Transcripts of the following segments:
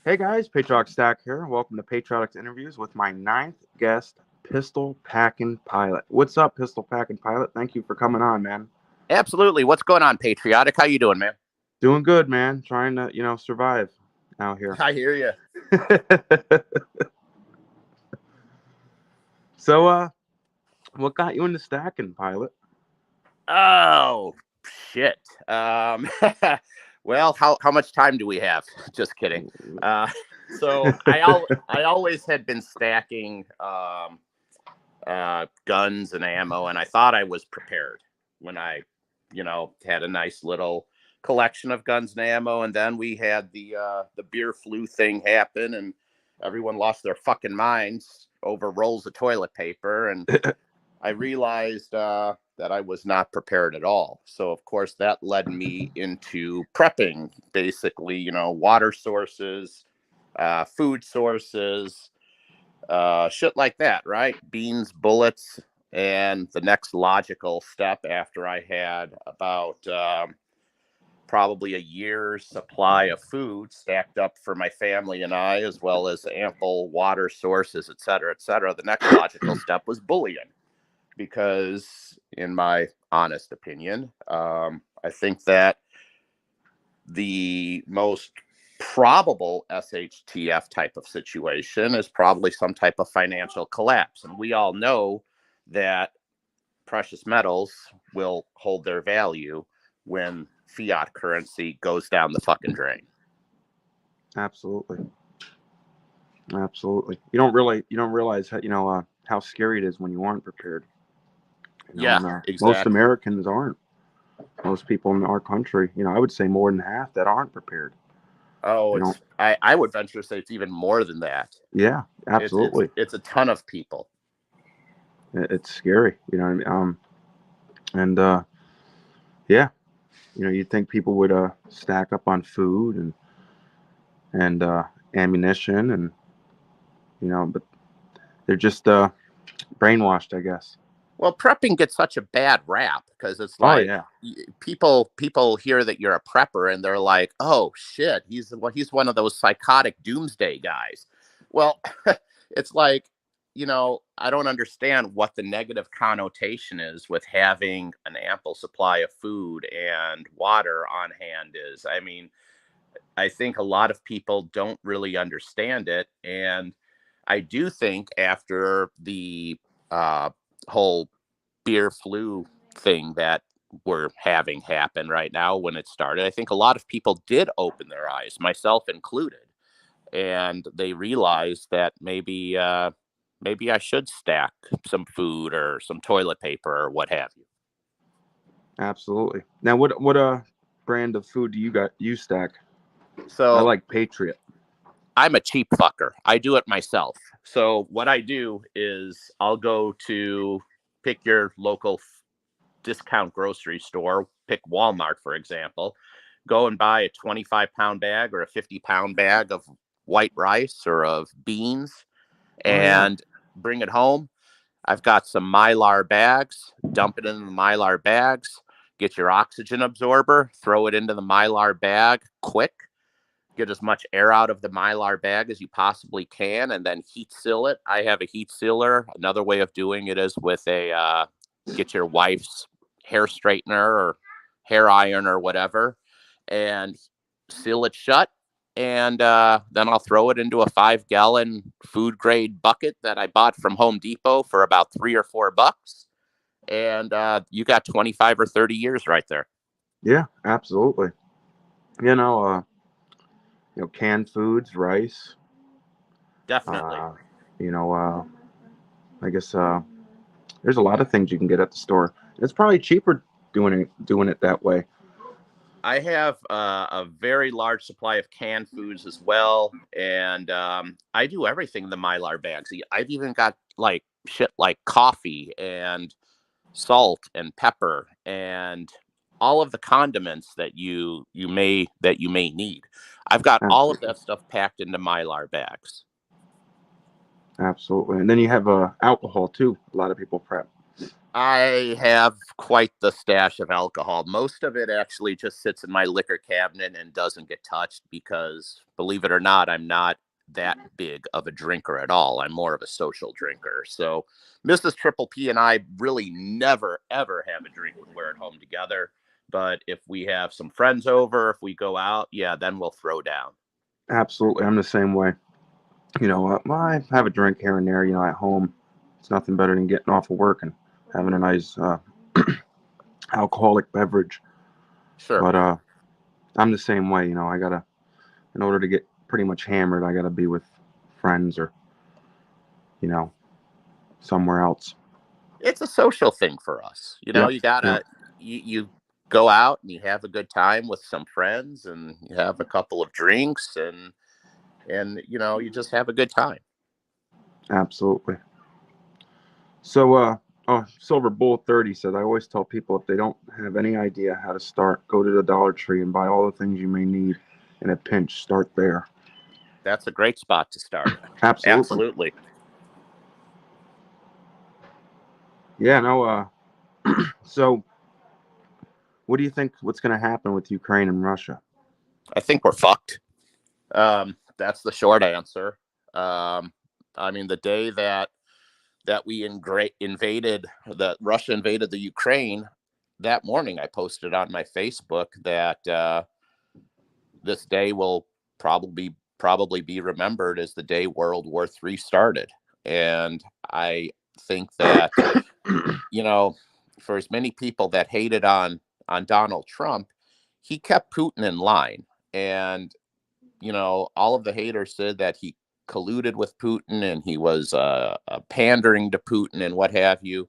Hey guys, Patrioticastacker here. Welcome to Patriotic Interviews with my ninth guest, Pistol Packin' Pilot. What's up, Pistol Packin' Pilot? Thank you for coming on, man. Absolutely. What's going on, Patriotic? How you doing, man? Doing good, man. Trying to, survive out here. I hear you. So, what got you into stacking, Pilot? Oh, shit. Well, how much time do we have? Just kidding. Uh, I always had been stacking guns and ammo, and I thought I was prepared when I, had a nice little collection of guns and ammo, and then we had the beer flu thing happen, and everyone lost their fucking minds over rolls of toilet paper, and I realized that I was not prepared at all. So, of course, that led me into prepping, basically, water sources, food sources, shit like that, right? Beans, bullets. And the next logical step after I had about probably a year's supply of food stacked up for my family and I, as well as ample water sources, et cetera, et cetera, the next logical step was bullion. Because, in my honest opinion, I think that the most probable SHTF type of situation is probably some type of financial collapse. And we all know that precious metals will hold their value when fiat currency goes down the fucking drain. Absolutely. You don't realize how, how scary it is when you aren't prepared. Exactly. Most Americans aren't. Most people in our country, I would say more than half that aren't prepared. Oh, I would venture to say it's even more than that. Yeah, absolutely. It's a ton of people. It's scary, and yeah, you'd think people would stack up on food and ammunition, and but they're just brainwashed, I guess. Well, prepping gets such a bad rap because it's like, yeah, people hear that you're a prepper and they're like, "Oh shit, he's one of those psychotic doomsday guys." Well, it's like, I don't understand what the negative connotation is with having an ample supply of food and water on hand is. I mean, I think a lot of people don't really understand it, and I do think after the whole beer flu thing that we're having happen right now when it started, I think a lot of people did open their eyes, myself included, and they realized that maybe I should stack some food or some toilet paper or what have you. absolutely. Now, what brand of food do you stack? I So like Patriot. I'm a cheap fucker. I do it myself. So what I do is I'll go to pick your local discount grocery store, pick Walmart, for example, go and buy a 25-pound bag or a 50-pound bag of white rice or of beans and bring it home. I've got some Mylar bags, dump it in the Mylar bags, get your oxygen absorber, throw it into the Mylar bag quick, get as much air out of the Mylar bag as you possibly can, and then heat seal it. I have a heat sealer. Another way of doing it is with get your wife's hair straightener or hair iron or whatever, and seal it shut. And then I'll throw it into a 5-gallon food grade bucket that I bought from Home Depot for about $3 or $4. And you got 25 or 30 years right there. Yeah, absolutely. Canned foods, rice. Definitely. I guess there's a lot of things you can get at the store. It's probably cheaper doing it that way. I have a very large supply of canned foods as well, and I do everything in the Mylar bags. I've even got like shit like coffee and salt and pepper and all of the condiments that you may need. I've got all of that stuff packed into Mylar bags. Absolutely, and then you have alcohol too. A lot of people prep. I have quite the stash of alcohol. Most of it actually just sits in my liquor cabinet and doesn't get touched because, believe it or not, I'm not that big of a drinker at all. I'm more of a social drinker. So Mrs. Triple P and I really never, ever have a drink when we're at home together. But if we have some friends over, if we go out, yeah, then we'll throw down. Absolutely. I'm the same way. I have a drink here and there, at home. It's nothing better than getting off of work and having a nice alcoholic beverage. Sure. But I'm the same way. In order to get pretty much hammered, I gotta be with friends or, you know, somewhere else. It's a social thing for us. Yep. You Yep. gotta, you go out and you have a good time with some friends and you have a couple of drinks and you just have a good time. Absolutely. So, Silver Bull 30 said, I always tell people if they don't have any idea how to start, go to the Dollar Tree and buy all the things you may need in a pinch. Start there. That's a great spot to start. Absolutely. Absolutely. Yeah, no, so what do you think what's going to happen with Ukraine and Russia? I think we're fucked. That's the short answer. I mean, the day that we invaded, that Russia invaded the Ukraine, that morning I posted on my Facebook that this day will probably be remembered as the day World War III started. And I think that for as many people that hated on Donald Trump, he kept Putin in line. And all of the haters said that he colluded with Putin and he was pandering to Putin and what have you.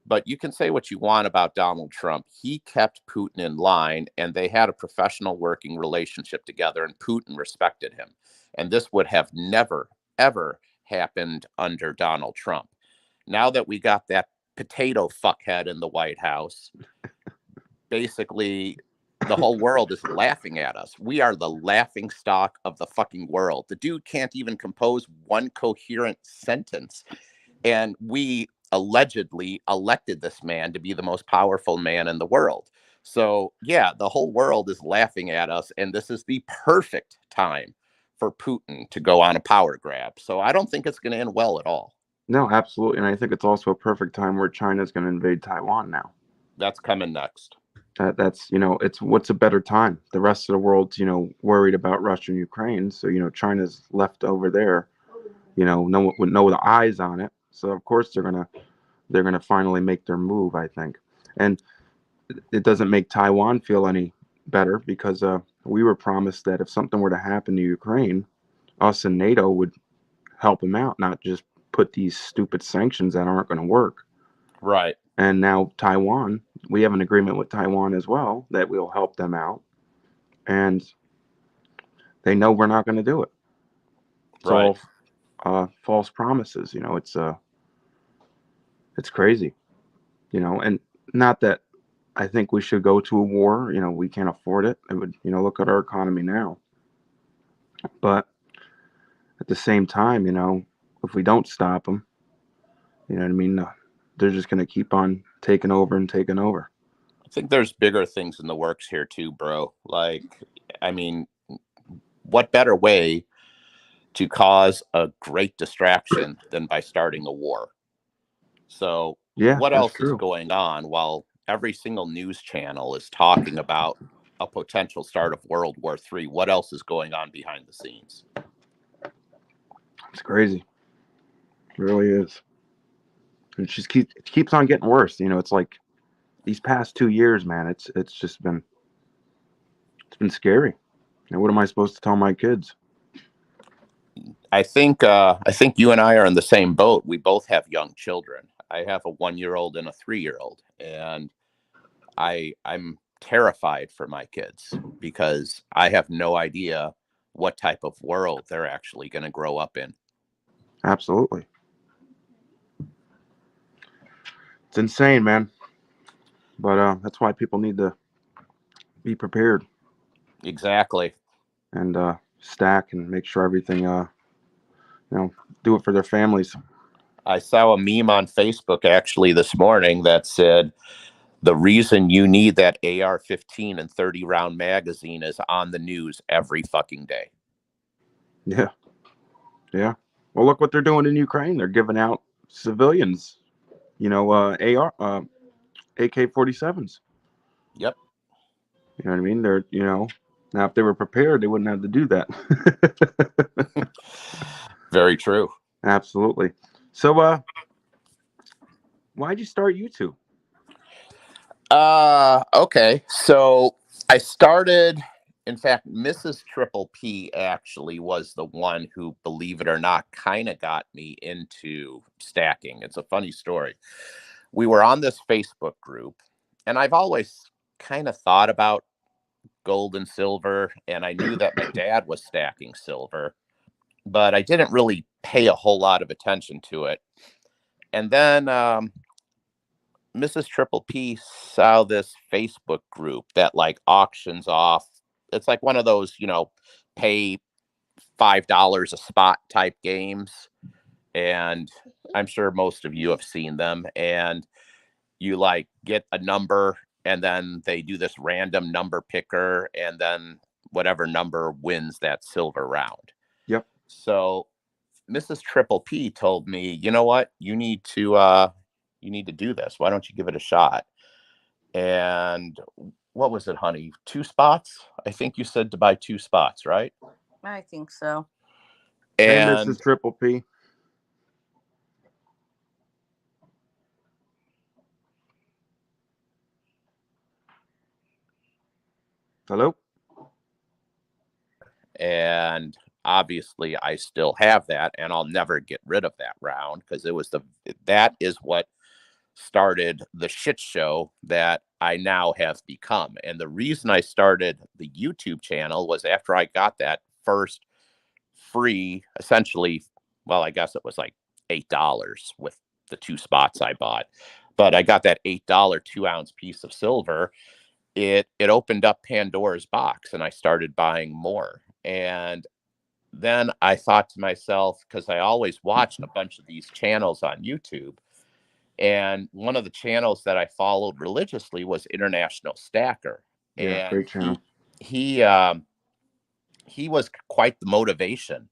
But you can say what you want about Donald Trump. He kept Putin in line and they had a professional working relationship together, and Putin respected him. And this would have never, ever happened under Donald Trump. Now that we got that potato fuckhead in the White House, basically the whole world is laughing at us. We are the laughing stock of the fucking world. The dude can't even compose one coherent sentence. And we allegedly elected this man to be the most powerful man in the world. So, yeah, the whole world is laughing at us. And this is the perfect time for Putin to go on a power grab. So I don't think it's going to end well at all. No, absolutely. And I think it's also a perfect time where China's going to invade Taiwan now. That's coming next. That's, it's what's a better time? The rest of the world's, worried about Russia and Ukraine. So, China's left over there, no with no eyes on it. So of course they're gonna finally make their move, I think. And it doesn't make Taiwan feel any better because we were promised that if something were to happen to Ukraine, us and NATO would help them out, not just put these stupid sanctions that aren't going to work. Right. And now Taiwan, we have an agreement with Taiwan as well that we'll help them out. And they know we're not going to do it. It's Right. all false promises. It's crazy. And not that I think we should go to a war. We can't afford it. It would, look at our economy now. But at the same time, if we don't stop them, you know what I mean? They're just going to keep on taking over and taking over. I think there's bigger things in the works here too, bro. Like, I mean, what better way to cause a great distraction than by starting a war? So, Yeah, what that's else is true. going on while every single news channel is talking about a potential start of World War III? What else is going on behind the scenes? It's crazy. It really is. It keeps on getting worse. It's like these past 2 years, man. It's been scary. And what am I supposed to tell my kids? I think you and I are in the same boat. We both have young children. I have a 1-year-old and a 3-year-old, and I'm terrified for my kids because I have no idea what type of world they're actually going to grow up in. Absolutely. It's insane, man. But that's why people need to be prepared Exactly. and stack and make sure everything, do it for their families. I saw a meme on Facebook actually this morning that said the reason you need that AR-15 and 30 round magazine is on the news every fucking day. Yeah. Yeah. Well, look what they're doing in Ukraine. They're giving out civilians, AK-47s. Yep. You know what I mean? They're, now if they were prepared, they wouldn't have to do that. Very true. Absolutely. So, why'd you start YouTube? Okay. So I started, in fact, Mrs. Triple P actually was the one who, believe it or not, kind of got me into stacking. It's a funny story. We were on this Facebook group, and I've always kind of thought about gold and silver, and I knew that my dad was stacking silver, but I didn't really pay a whole lot of attention to it. And then Mrs. Triple P saw this Facebook group that like auctions off. It's like one of those, pay $5 a spot type games. And I'm sure most of you have seen them. And you like get a number, and then they do this random number picker, and then whatever number wins that silver round. Yep. So Mrs. Triple P told me, you know what, you need to do this. Why don't you give it a shot? And what was it, honey? 2 spots? I think you said to buy 2 spots, right? I think so. Hey, And Mrs. Triple P. Hello? and obviously I still have that, and I'll never get rid of that round because that is what started the shit show that I now have become. And the reason I started the YouTube channel was after I got that first free, essentially, well, I guess it was like $8 with the 2 spots I bought, but I got that $8 2-ounce piece of silver. It opened up Pandora's box, and I started buying more. And then I thought to myself, because I always watched a bunch of these channels on YouTube, and one of the channels that I followed religiously was International Stacker. Yeah, And great channel. he was quite the motivation.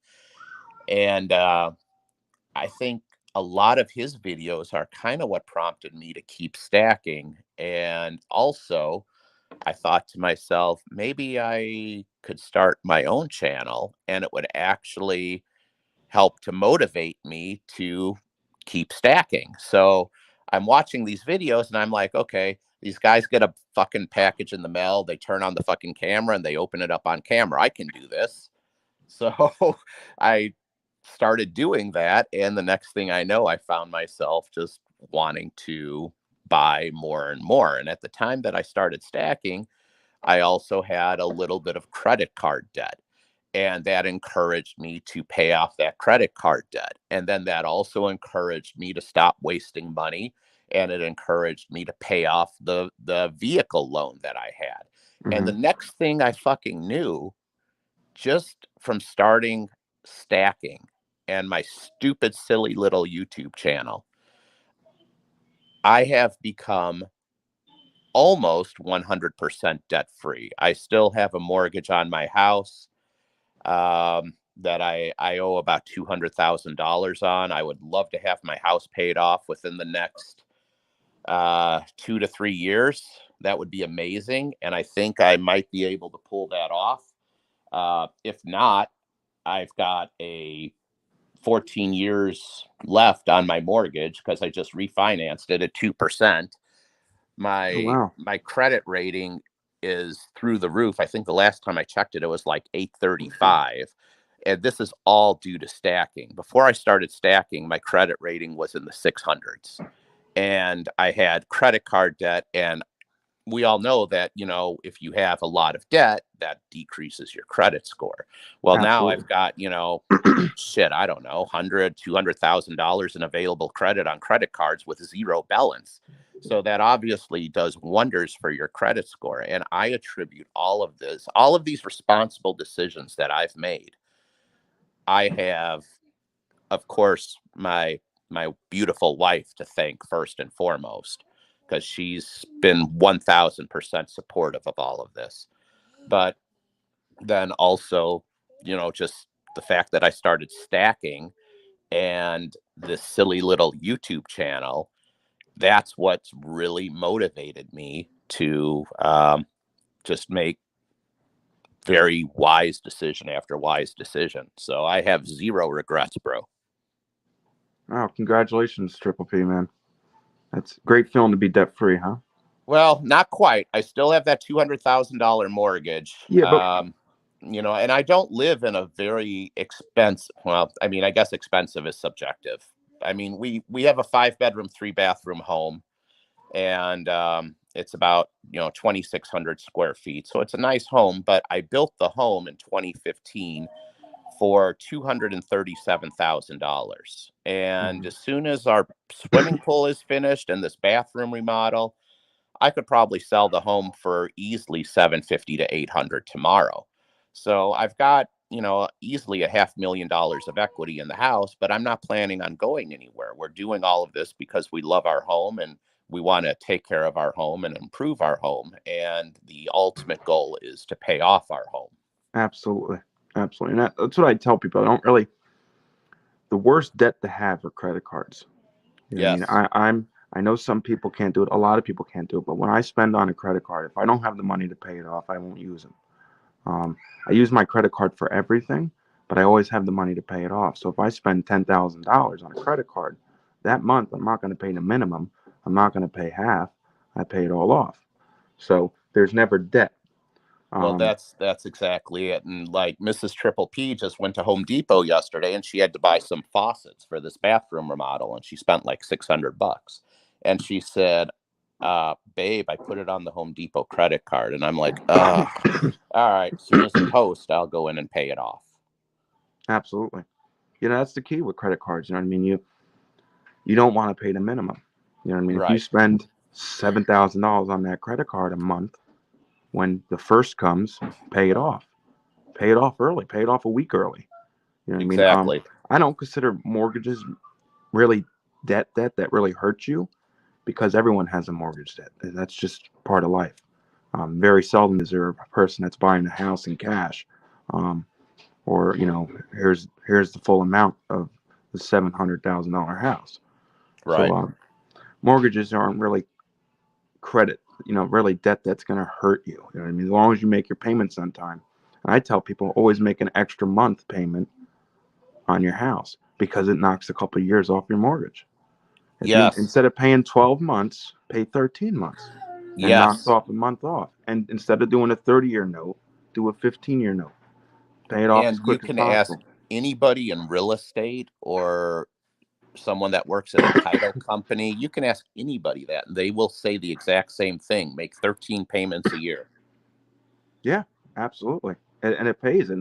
And I think a lot of his videos are kind of what prompted me to keep stacking. And also, I thought to myself, maybe I could start my own channel, and it would actually help to motivate me to keep stacking. So I'm watching these videos, and I'm like, okay, these guys get a fucking package in the mail. They turn on the fucking camera and they open it up on camera. I can do this. So I started doing that. And the next thing I know, I found myself just wanting to buy more and more. And at the time that I started stacking, I also had a little bit of credit card debt. And that encouraged me to pay off that credit card debt. And then that also encouraged me to stop wasting money. And it encouraged me to pay off the vehicle loan that I had. Mm-hmm. And the next thing I fucking knew, just from starting stacking and my stupid, silly little YouTube channel, I have become almost 100% debt free. I still have a mortgage on my house that I owe about $200,000 on. I would love to have my house paid off within the next 2 to 3 years. That would be amazing. And I think I might be able to pull that off. If not, I've got a 14 years left on my mortgage because I just refinanced it at 2%. My credit rating is through the roof. I think the last time I checked it, it was like 835. And this is all due to stacking. Before I started stacking, my credit rating was in the 600s. And I had credit card debt. And we all know that, if you have a lot of debt, that decreases your credit score. Well, now I've got, shit, I don't know, $100,000, $200,000 in available credit on credit cards with 0 balance. So that obviously does wonders for your credit score. And I attribute all of these responsible decisions that I've made. I have, of course, my my beautiful wife to thank first and foremost, because she's been 1000% supportive of all of this. But then also, just the fact that I started stacking and this silly little YouTube channel, that's what's really motivated me to just make very wise decision after wise decision. So I have zero regrets, bro. Oh, congratulations, Triple P, man. That's a great feeling to be debt free, huh? Well, not quite. I still have that $200,000 mortgage. Yeah, but And I don't live in a very expensive, well, I mean, I guess expensive is subjective. I mean, we have a 5-bedroom, 3-bathroom home, and it's about 2,600 square feet. So it's a nice home, but I built the home in 2015 for $237,000. And as soon as our swimming pool is finished and this bathroom remodel, I could probably sell the home for easily 750 to 800 tomorrow. So I've got, easily $500,000 of equity in the house, but I'm not planning on going anywhere. We're doing all of this because we love our home and we want to take care of our home and improve our home. And the ultimate goal is to pay off our home. absolutely. Absolutely. And that's what I tell people. The worst debt to have are credit cards. Yes. I know some people can't do it. A lot of people can't do it. But when I spend on a credit card, if I don't have the money to pay it off, I won't use them. I use my credit card for everything, but I always have the money to pay it off. So if I spend $10,000 on a credit card that month, I'm not going to pay the minimum. I'm not going to pay half. I pay it all off. So there's never debt. Well, that's exactly it. And like Mrs. Triple P just went to Home Depot yesterday and she had to buy some faucets for this bathroom remodel and she spent like $600. And she said, babe, I put it on the Home Depot credit card. And I'm like, all right, as soon as it posts, I'll go in and pay it off. Absolutely. That's the key with credit cards. You know what I mean? You don't want to pay the minimum. You know what I mean? Right. If you spend $7,000 on that credit card a month, when the first comes, pay it off. Pay it off early. Pay it off a week early. You know what Exactly. I mean? I don't consider mortgages really debt that really hurts you because everyone has a mortgage debt. And that's just part of life. Very seldom is there a person that's buying a house in cash, or here's the full amount of the $700,000 house. Right. So mortgages aren't really credit, really debt that's going to hurt you. You know what I mean? As long as you make your payments on time. And I tell people always make an extra month payment on your house because it knocks a couple of years off your mortgage. Yes. Instead of paying 12 months, pay 13 months and knocks off a month off. And instead of doing a 30-year note, do a 15-year note. Pay it off as quick as possible. And you can ask anybody in real estate or someone that works at a title company. You can ask anybody that, and they will say the exact same thing. Make 13 payments a year. Yeah, absolutely. And it pays. It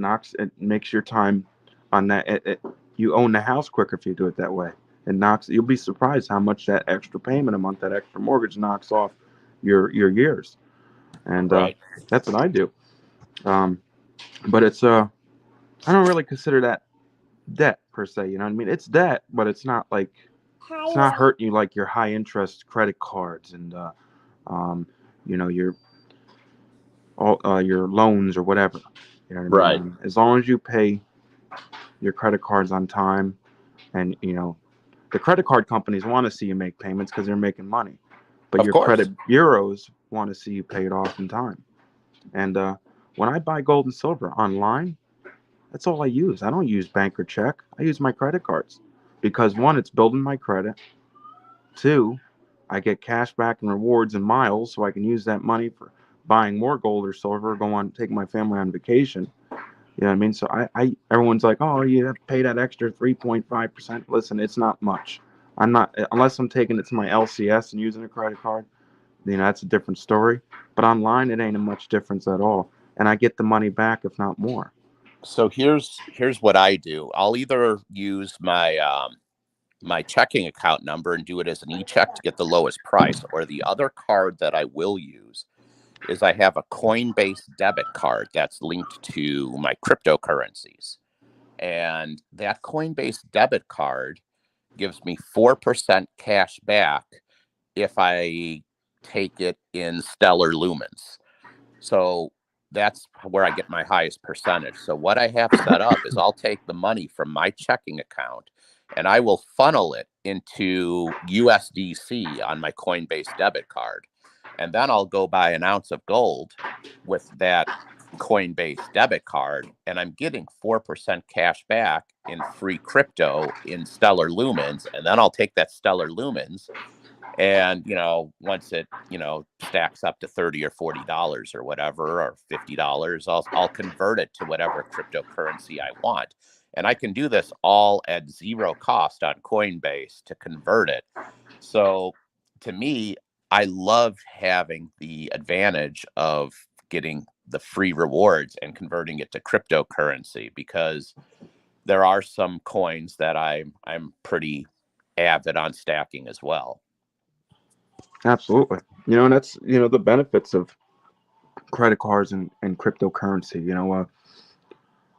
makes your time on that. You own the house quicker if you do it that way. You'll be surprised how much that extra payment a month, that extra mortgage knocks off your years. And right. That's what I do. But I don't really consider that debt per se. You know what I mean? It's debt, but it's not hurting you like your high interest credit cards and your loans or whatever. You know what I mean? As long as you pay your credit cards on time, and the credit card companies want to see you make payments because they're making money, but your credit bureaus want to see you pay it off in time. And when I buy gold and silver online, that's all I use. I don't use bank or check. I use my credit cards because one, it's building my credit. Two, I get cash back and rewards and miles, so I can use that money for buying more gold or silver, take my family on vacation. You know what I mean? So everyone's like, oh, you have to pay that extra 3.5%. Listen, it's not much. I'm not, unless I'm taking it to my LCS and using a credit card, that's a different story. But online, it ain't a much difference at all. And I get the money back, if not more. So here's what I do. I'll either use my my checking account number and do it as an e-check to get the lowest price, or the other card that I will use is I have a Coinbase debit card that's linked to my cryptocurrencies. And that Coinbase debit card gives me 4% cash back if I take it in stellar lumens. So that's where I get my highest percentage. So what I have set up is I'll take the money from my checking account and I will funnel it into USDC on my Coinbase debit card. And then I'll go buy an ounce of gold with that Coinbase debit card, and I'm getting 4% cash back in free crypto in stellar lumens. And then I'll take that stellar lumens and, once it, stacks up to $30 or $40 or whatever, or $50, I'll convert it to whatever cryptocurrency I want. And I can do this all at zero cost on Coinbase to convert it. So to me, I love having the advantage of getting the free rewards and converting it to cryptocurrency, because there are some coins that I'm pretty avid on stacking as well. Absolutely. And that's, the benefits of credit cards and cryptocurrency.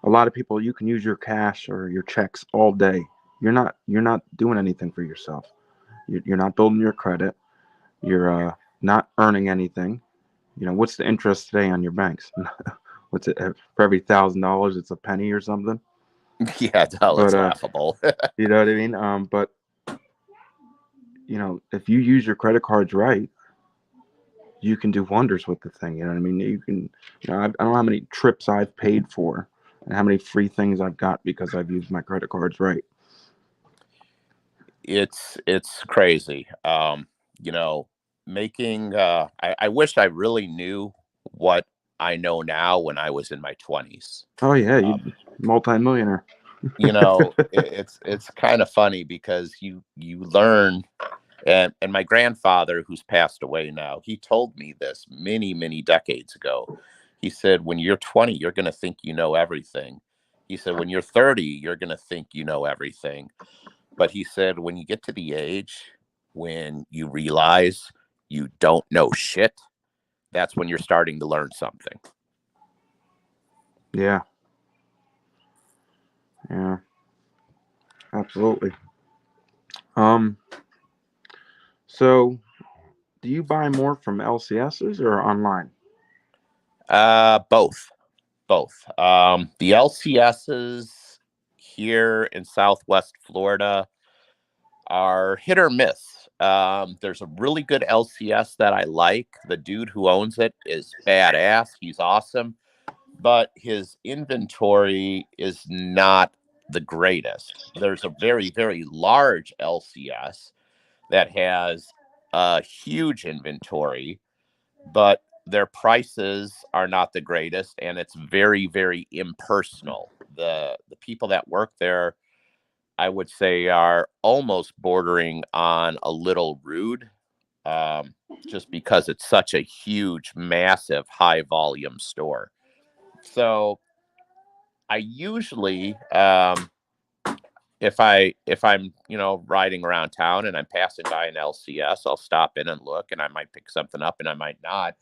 A lot of people, you can use your cash or your checks all day. You're not doing anything for yourself. You're not building your credit. You're not earning anything. What's the interest today on your banks? What's it for every $1,000? It's a penny or something. Yeah, it's laughable. You know what I mean? But if you use your credit cards right, you can do wonders with the thing. You know what I mean? You can. I don't know how many trips I've paid for and how many free things I've got because I've used my credit cards right. It's crazy. Making I wish I really knew what I know now when I was in my 20s. Oh yeah, you multi-millionaire. It's kind of funny because you learn, and my grandfather, who's passed away now, he told me this many decades ago. He said, when you're 20, you're going to think you know everything. He said, when you're 30, you're going to think you know everything. But he said, when you get to the age when you realize you don't know shit, that's when you're starting to learn something. Yeah. Yeah. Absolutely. So do you buy more from LCSs or online? Both. The LCSs here in Southwest Florida are hit or miss. There's a really good LCS that I like. The dude who owns it is badass. He's awesome, but his inventory is not the greatest. There's a very large LCS that has a huge inventory, but their prices are not the greatest, and it's very impersonal. The people that work there, I would say, are almost bordering on a little rude, just because it's such a huge, massive, high volume store. So I usually, if I'm riding around town and I'm passing by an LCS, I'll stop in and look, and I might pick something up and I might not.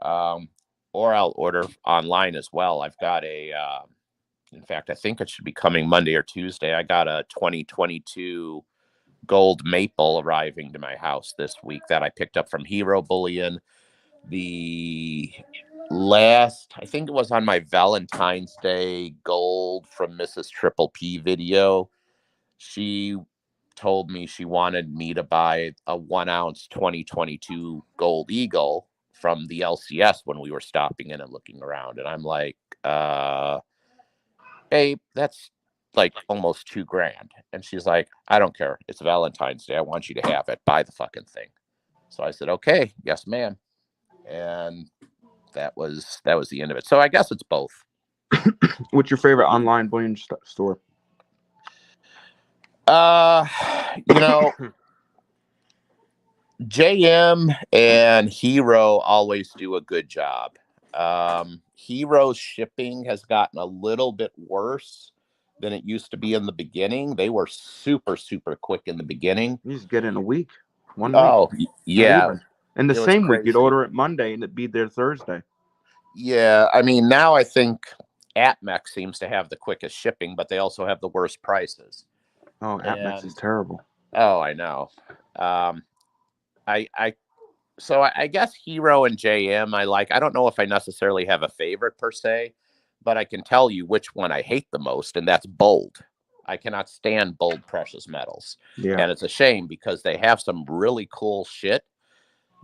Or I'll order online as well. I've got in fact, I think it should be coming Monday or Tuesday. I got a 2022 gold maple arriving to my house this week that I picked up from Hero Bullion. I think it was on my Valentine's Day gold from Mrs. Triple P video. She told me she wanted me to buy a 1 ounce 2022 gold eagle from the LCS when we were stopping in and looking around. And I'm like, babe, that's like almost $2,000. And she's like, I don't care. It's Valentine's Day. I want you to have it. Buy the fucking thing. So I said, okay, yes, ma'am. And that was the end of it. So I guess it's both. What's your favorite online bullion store? JM and Hero always do a good job. Hero's shipping has gotten a little bit worse than it used to be in the beginning. They were super quick in the beginning. You just get it in a week. 1 week. Oh, yeah. And the same week, you'd order it Monday and it'd be there Thursday. Yeah, I mean, now I think AtMex seems to have the quickest shipping, but they also have the worst prices. Oh, Atmex is And terrible. oh, I know. Um, I guess Hero and JM I like. I don't know if I necessarily have a favorite per se, but I can tell you which one I hate the most, and that's Bold. I cannot stand Bold precious metals. Yeah. And it's a shame because they have some really cool shit,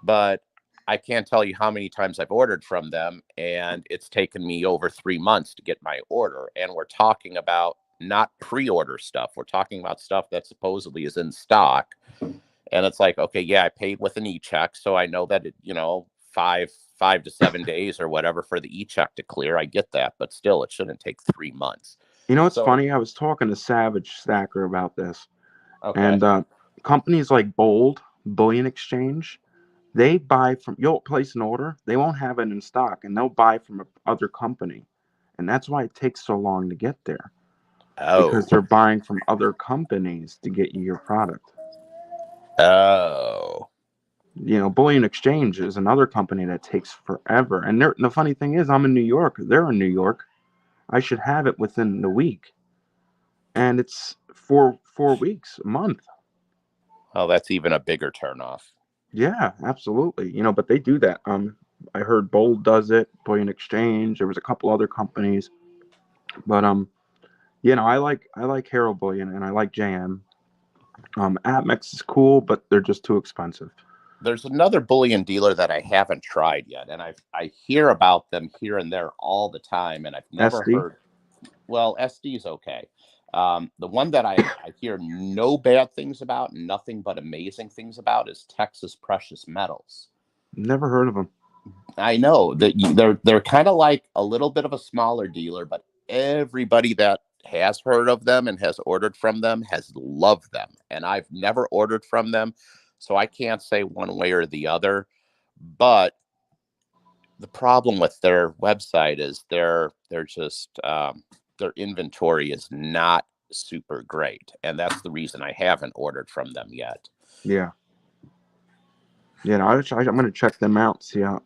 but I can't tell you how many times I've ordered from them, and it's taken me over 3 months to get my order. And we're talking about not pre-order stuff. We're talking about stuff that supposedly is in stock. And it's like, okay, yeah, I paid with an e-check, so I know that five to 7 days or whatever for the e-check to clear. I get that, but still, it shouldn't take 3 months. You know what's So funny? I was talking to Savage Stacker about this, okay, and companies like Bold, Bullion Exchange, they buy from. You'll place an order, they won't have it in stock, and they'll buy from other company, and that's why it takes so long to get there because oh, they're buying from other companies to get you your product. oh, You know, Bullion Exchange is another company that takes forever. And the funny thing is, I'm in New York. They're in New York. I should have it within the week, and it's 4 weeks, a month. oh, that's even a bigger turnoff. Yeah, absolutely. You know, but they do that. I heard Bold does it, Bullion Exchange. There was a couple other companies, but you know, I like Hero Bullion and I like JM. Atmex is cool, but they're just too expensive. There's another bullion dealer that I haven't tried yet, and I hear about them here and there all the time, and I've never SD. heard. Well, SD is okay. The one that I hear no bad things about, nothing but amazing things about, is Texas Precious Metals. Never heard of them. I know that they're kind of like a little bit of a smaller dealer, but everybody that has heard of them and has ordered from them has loved them, and I've never ordered from them, so I can't say one way or the other. But the problem with their website is they're just their inventory is not super great, and that's the reason I haven't ordered from them yet. Yeah. Yeah, no, I'm going to check them out. See how,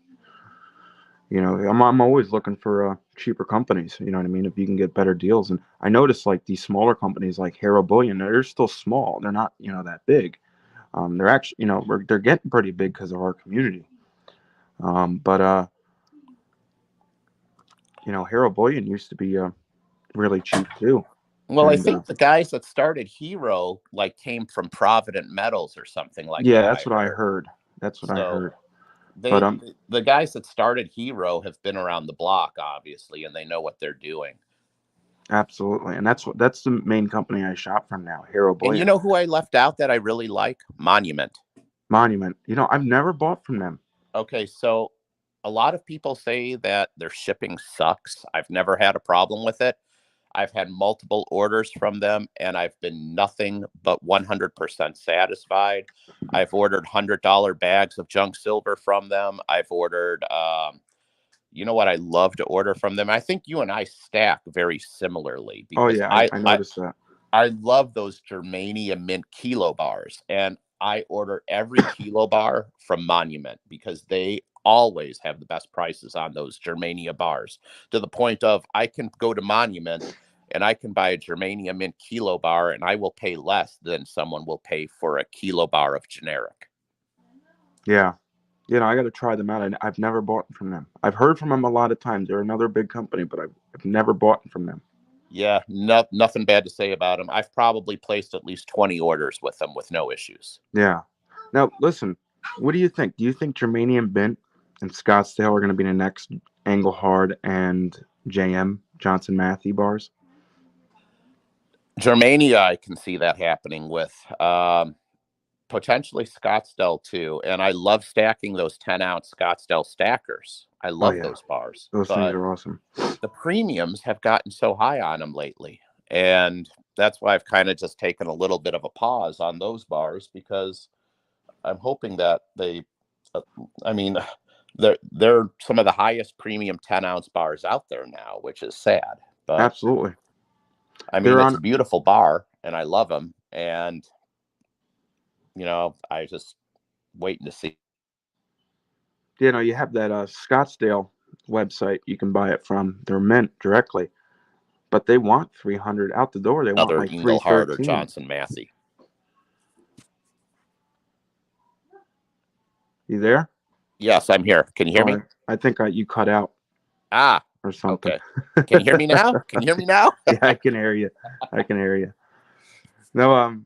you know, I'm always looking for cheaper companies. You know what I mean? If you can get better deals, and I noticed like these smaller companies like Hero Bullion, they're still small. They're not, you know, that big. They're actually, you know, they're getting pretty big because of our community. But you know, Hero Bullion used to be really cheap too. Well, I And think the guys that started Hero like came from Provident Metals or something like yeah, that, that's I what I heard. heard. That's what I So heard. But they the guys that started Hero have been around the block, obviously, and they know what they're doing. absolutely, and that's the main company I shop from now, Hero And you Bullion. know who I left out that I really like? Monument. Monument. You know, I've never bought from them. Okay, so a lot of people say that their shipping sucks. I've never had a problem with it. I've had multiple orders from them and I've been nothing but 100% satisfied. I've ordered $100 bags of junk silver from them. I've ordered, you know what I love to order from them? I think you and I stack very similarly Oh because yeah, I, I I, noticed that. I love those Germania mint kilo bars, and I order every kilo bar from Monument because they always have the best prices on those Germania bars, to the point of I can go to Monument and I can buy a Germania mint kilo bar and I will pay less than someone will pay for a kilo bar of generic. Yeah. You know, I got to try them out. I've never bought from them. I've heard from them a lot of times. They're another big company, but I've never bought from them. Yeah, nothing bad to say about them. I've probably placed at least 20 orders with them with no issues. Yeah. Now, listen, what do you think? Do you think Germanium Bent and Scottsdale are going to be the next Engelhard and JM Johnson Matthey bars? Germania, I can see that happening with. Potentially Scottsdale too. And I love stacking those 10-ounce Scottsdale stackers. I Oh love yeah, those bars, those things but are awesome. the premiums have gotten so high on them lately. And that's why I've kind of just taken a little bit of a pause on those bars because I'm hoping that uh, I mean, they're some of the highest premium 10-ounce bars out there now, which is sad. But Absolutely. I mean, They're it's on. a beautiful bar and I love them. And, I just waiting to see. You know, you have that Scottsdale website you can buy it from. They're mint directly. but they want 300 out the door. They want Another like Engelhard or 313. Johnson Massey. You there? Yes, I'm here. Can you hear me? I think you cut out or something. Okay. Can you hear me now? Can you hear me now? Yeah, I can hear you. No,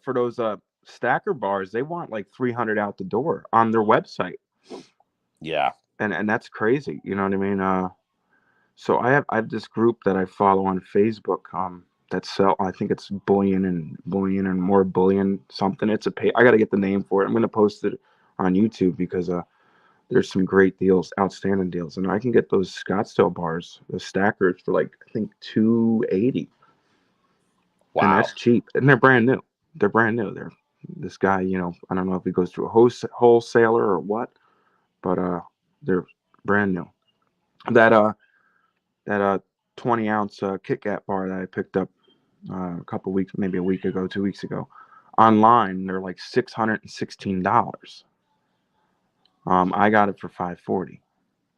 for those stacker bars, they want like 300 out the door on their website. Yeah. And that's crazy. You know what I mean? So I have this group that I follow on Facebook that sell, I think it's Bullion and more Bullion something. It's a pay. I got to get the name for it. I'm going to post it on YouTube because there's some great deals, outstanding deals, and I can get those Scottsdale bars, the stackers for like I think 280. Wow. And that's cheap, and they're brand new. They're this guy, I don't know if he goes to a wholesaler or what, but they're brand new. That 20-ounce Kit Kat bar that I picked up a couple weeks, maybe a week ago, 2 weeks ago, online, they're like $616. I got it for $540.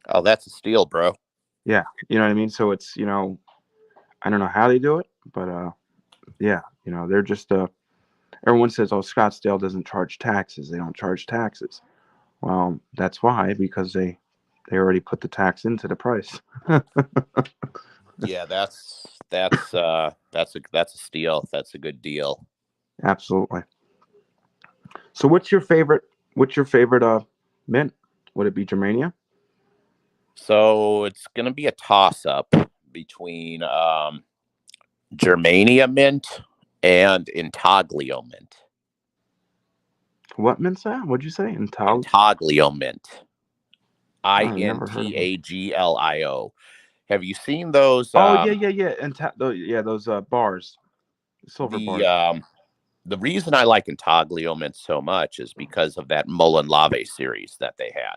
Oh, that's a steal, bro. Yeah, you know what I mean. So it's I don't know how they do it, but yeah, they're just everyone says, oh, Scottsdale doesn't charge taxes. They don't charge taxes. Well, that's why, because they already put the tax into the price. Yeah, that's a steal. That's a good deal. Absolutely. So what's your favorite mint? Would it be Germania? So it's gonna be a toss up between Germania mint and Intaglio mint. What mint's that? What'd you say? Intaglio mint. I've never heard of it. Intaglio. Have you seen those? Oh yeah. And those bars, silver bars. The reason I like Intaglio mint so much is because of that Mullen Lave series that they had,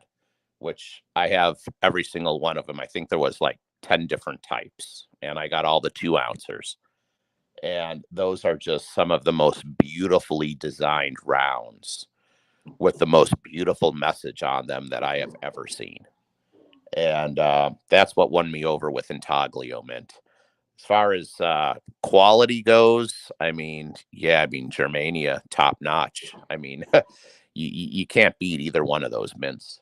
which I have every single one of them. I think there was like 10 different types, and I got all the 2-ouncers. And those are just some of the most beautifully designed rounds with the most beautiful message on them that I have ever seen. And that's what won me over with Intaglio mint. As far as quality goes, Germania, top notch. You can't beat either one of those mints.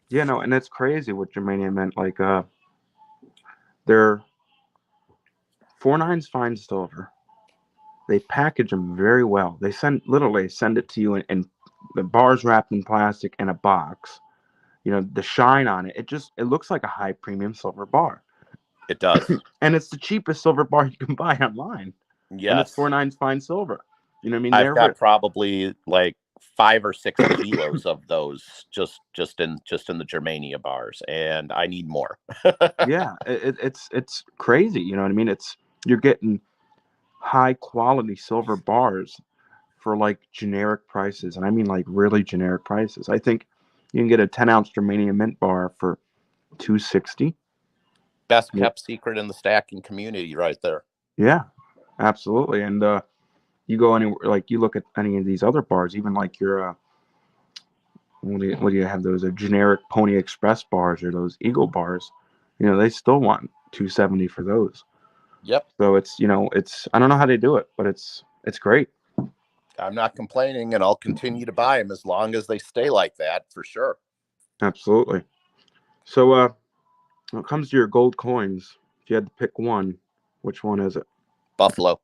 Yeah, no, and it's crazy what Germania mint. Like, they're 4.9's fine silver. They package them very well. They send it to you in the bars wrapped in plastic in a box. The shine on it. It looks like a high premium silver bar. It does. And it's the cheapest silver bar you can buy online. Yes. And it's 4.9's fine silver. You know what I mean? I've got probably like 5 or 6 kilos of those just in the Germania bars, and I need more. Yeah, it's crazy. You know what I mean? You're getting high quality silver bars for like generic prices, and I mean like really generic prices. I think you can get a 10-ounce Germania mint bar for $260. Best kept secret in the stacking community, right there. Yeah, absolutely. And you go anywhere, like you look at any of these other bars, even like your what do you have, those generic Pony Express bars or those Eagle bars? They still want $270 for those. Yep. So it's I don't know how they do it, but it's great. I'm not complaining, and I'll continue to buy them as long as they stay like that, for sure. Absolutely. So when it comes to your gold coins, if you had to pick one, which one is it? Buffalo.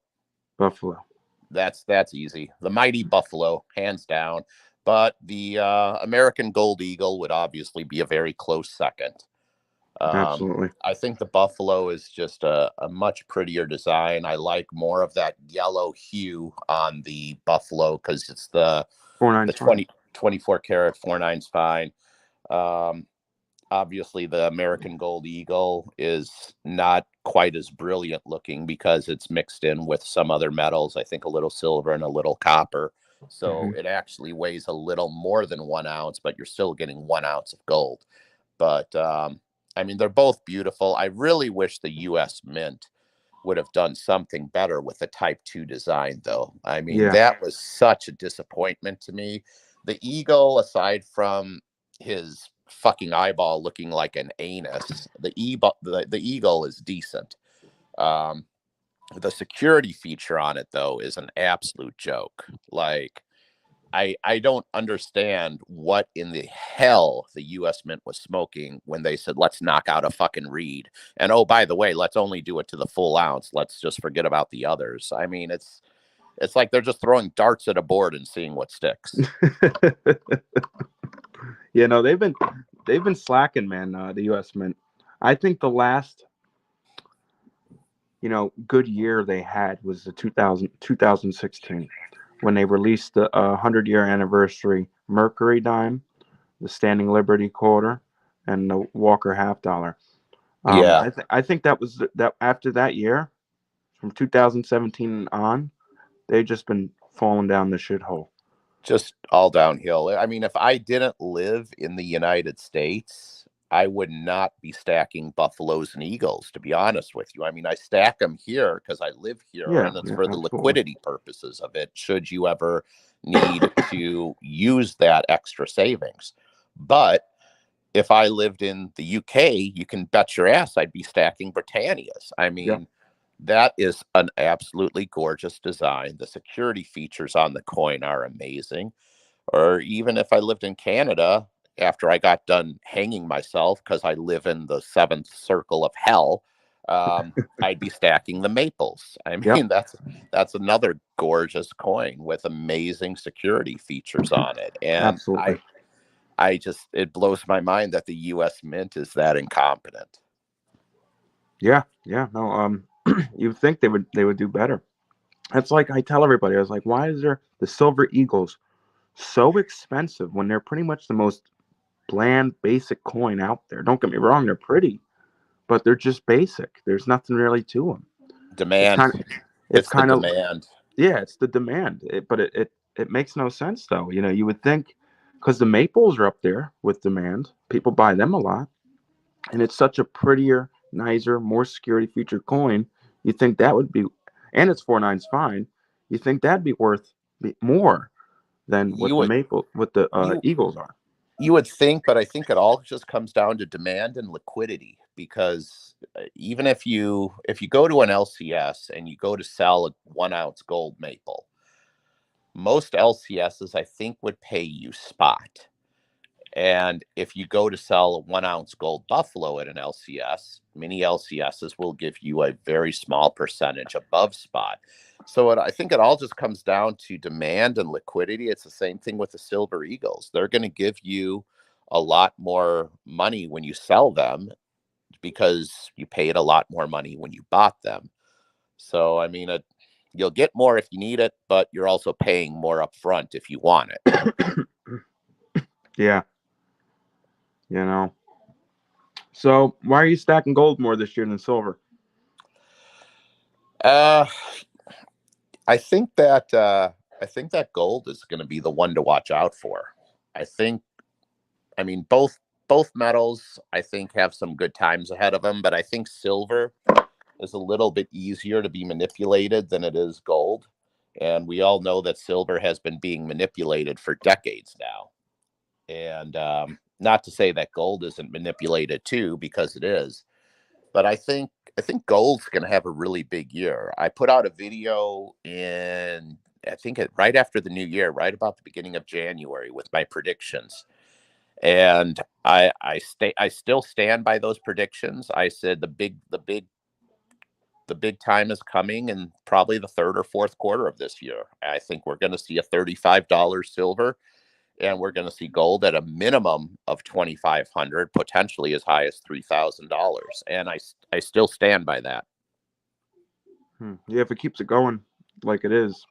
That's easy. The mighty Buffalo, hands down. But the American Gold Eagle would obviously be a very close second. Absolutely. I think the Buffalo is just a much prettier design. I like more of that yellow hue on the Buffalo because it's the 24 karat 4.9's fine. Obviously, the American Gold Eagle is not quite as brilliant looking because it's mixed in with some other metals. I think a little silver and a little copper. So it actually weighs a little more than 1 ounce, but you're still getting 1 ounce of gold. But they're both beautiful. I really wish the U.S. Mint would have done something better with the Type 2 design, though. That was such a disappointment to me. The Eagle, aside from his fucking eyeball looking like an anus, the Eagle is decent. The security feature on it, though, is an absolute joke. Like, I don't understand what in the hell the U.S. Mint was smoking when they said, let's knock out a fucking reed. And oh, by the way, let's only do it to the full ounce. Let's just forget about the others. I mean, it's like they're just throwing darts at a board and seeing what sticks. You know, they've been slacking, man. The U.S. Mint. I think the last, good year they had was the 2016 when they released the 100-year anniversary Mercury Dime, the Standing Liberty quarter, and the Walker half dollar. Yeah. I think that was that after that year, from 2017 on, they've just been falling down the shithole. Just all downhill. I mean, if I didn't live in the United States, I would not be stacking Buffaloes and Eagles, to be honest with you. I mean, I stack them here because I live here, Yeah, and it's yeah, for the absolutely. liquidity purposes of it, should you ever need to use that extra savings. But if I lived in the UK, you can bet your ass I'd be stacking Britannias. I mean, that is an absolutely gorgeous design. The security features on the coin are amazing. Or even if I lived in Canada, after I got done hanging myself because I live in the seventh circle of hell, I'd be stacking the maples. I mean, that's another gorgeous coin with amazing security features on it. And Absolutely. I just, it blows my mind that the U.S. Mint is that incompetent. Yeah, no, you'd think they would do better. That's like I tell everybody, I was like, why is there the Silver Eagles so expensive when they're pretty much the most bland, basic coin out there? Don't get me wrong, they're pretty, but they're just basic. There's nothing really to them. Demand. It's The kind of demand. Yeah, it's the demand. But it makes no sense though. You would think because the maples are up there with demand, people buy them a lot, and it's such a prettier, nicer, more security featured coin. You think that would be, and it's 4.9's fine. You think that'd be worth more than what the Eagles are. You would think, but I think it all just comes down to demand and liquidity, because even if you go to an LCS and you go to sell a 1 ounce gold maple, most LCSs I think would pay you spot. And if you go to sell a 1 ounce gold buffalo at an LCS, many LCSs will give you a very small percentage above spot. So I think it all just comes down to demand and liquidity. It's the same thing with the Silver Eagles. They're going to give you a lot more money when you sell them because you paid a lot more money when you bought them. So, I mean, you'll get more if you need it, but you're also paying more up front if you want it. Yeah. So why are you stacking gold more this year than silver? I think that gold is going to be the one to watch out for. I mean, both metals I think have some good times ahead of them, but I think silver is a little bit easier to be manipulated than it is gold. And we all know that silver has been being manipulated for decades now. And not to say that gold isn't manipulated too, because it is. But I think gold's going to have a really big year. I put out a video in, I think right after the new year, right about the beginning of January, with my predictions. And I still stand by those predictions. I said the big time is coming in probably the third or fourth quarter of this year. I think we're going to see a $35 silver, and we're going to see gold at a minimum of $2,500, potentially as high as $3,000. And I still stand by that. Yeah, if it keeps it going like it is,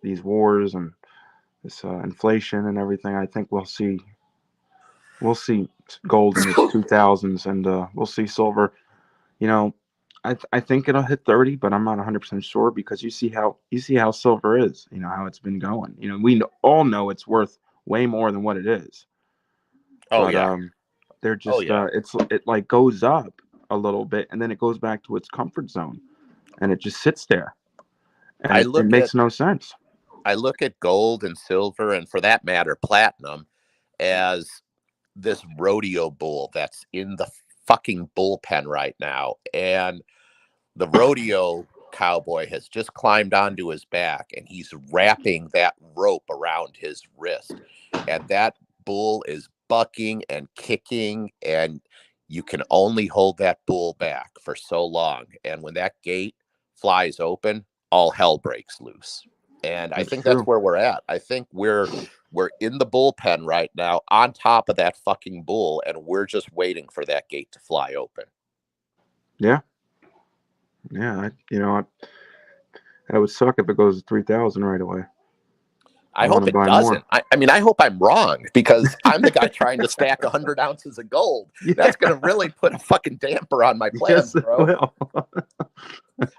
these wars and this inflation and everything, I think we'll see gold in its 2000s, and we'll see silver. I think it'll hit 30, but I'm not 100% sure, because you see how silver is. How it's been going. We all know it's worth way more than what it is. Oh, But yeah. they're just it like goes up a little bit and then it goes back to its comfort zone, and it just sits there, and it makes no sense. I look at gold and silver, and for that matter, platinum, as this rodeo bull that's in the fucking bullpen right now. And the rodeo cowboy has just climbed onto his back and he's wrapping that rope around his wrist. And that bull is bucking and kicking, and you can only hold that bull back for so long. And when that gate flies open, all hell breaks loose. And I think that's where we're at. I think we're in the bullpen right now on top of that fucking bull, and we're just waiting for that gate to fly open. Yeah. Yeah. That would suck if it goes to 3,000 right away. I hope it doesn't. I mean, I hope I'm wrong, because I'm the guy trying to stack 100 ounces of gold. Yeah. That's going to really put a fucking damper on my plans, bro.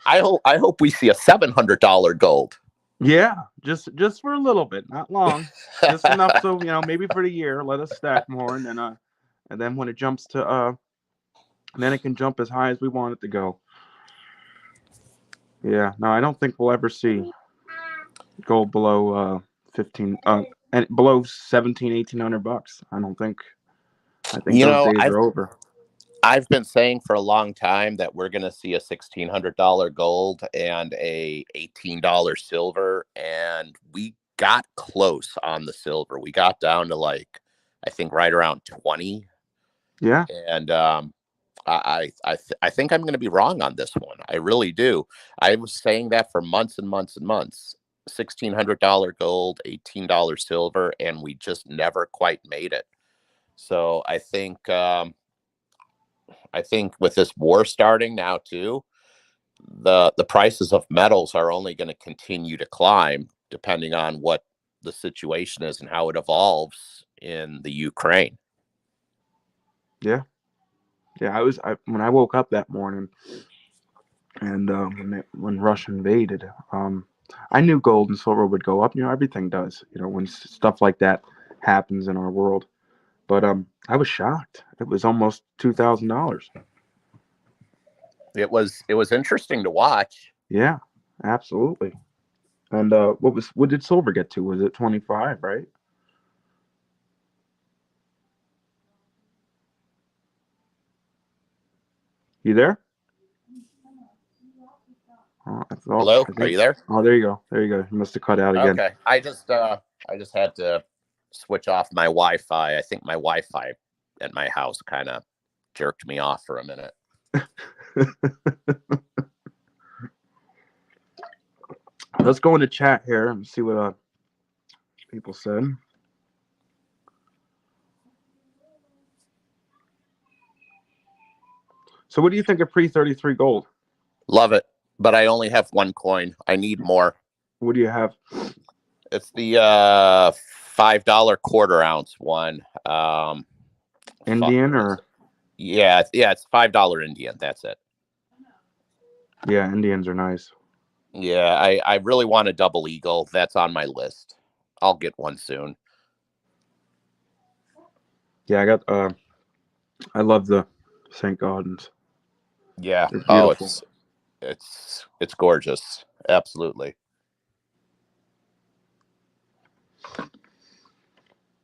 I hope we see a $700 gold. Yeah, just for a little bit, not long, just enough so maybe for the year, let us stack more, and then when it jumps to then it can jump as high as we want it to go. Yeah, no, I don't think we'll ever see gold below 15 and below 1,700-1,800 bucks. I think those days are over. I've been saying for a long time that we're going to see a $1,600 gold and a $18 silver, and we got close on the silver. We got down to I think right around 20. Yeah, and I think I'm going to be wrong on this one. I really do. I was saying that for months and months and months. $1,600 gold, $18 silver, and we just never quite made it. So I think with this war starting now too, the prices of metals are only going to continue to climb depending on what the situation is and how it evolves in the Ukraine. Yeah. When I woke up that morning and when Russia invaded, I knew gold and silver would go up. Everything does. When stuff like that happens in our world. But I was shocked. It was almost $2,000. It was interesting to watch. Yeah, absolutely. And what did silver get to? Was it 25, right? You there? Hello? Are you there? Oh, there you go. There you go. You must have cut out again. Okay. I just had to switch off my Wi-Fi. I think my Wi-Fi at my house kind of jerked me off for a minute. Let's go into chat here and see what people said. So what do you think of Pre33 Gold? Love it, but I only have one coin. I need more. What do you have? It's the $5 quarter ounce one. Indian or? Yeah, it's $5 Indian. That's it. Yeah, Indians are nice. Yeah, I really want a double eagle. That's on my list. I'll get one soon. Yeah, I got I love the St. Gaudens. Yeah. Oh, it's gorgeous. Absolutely.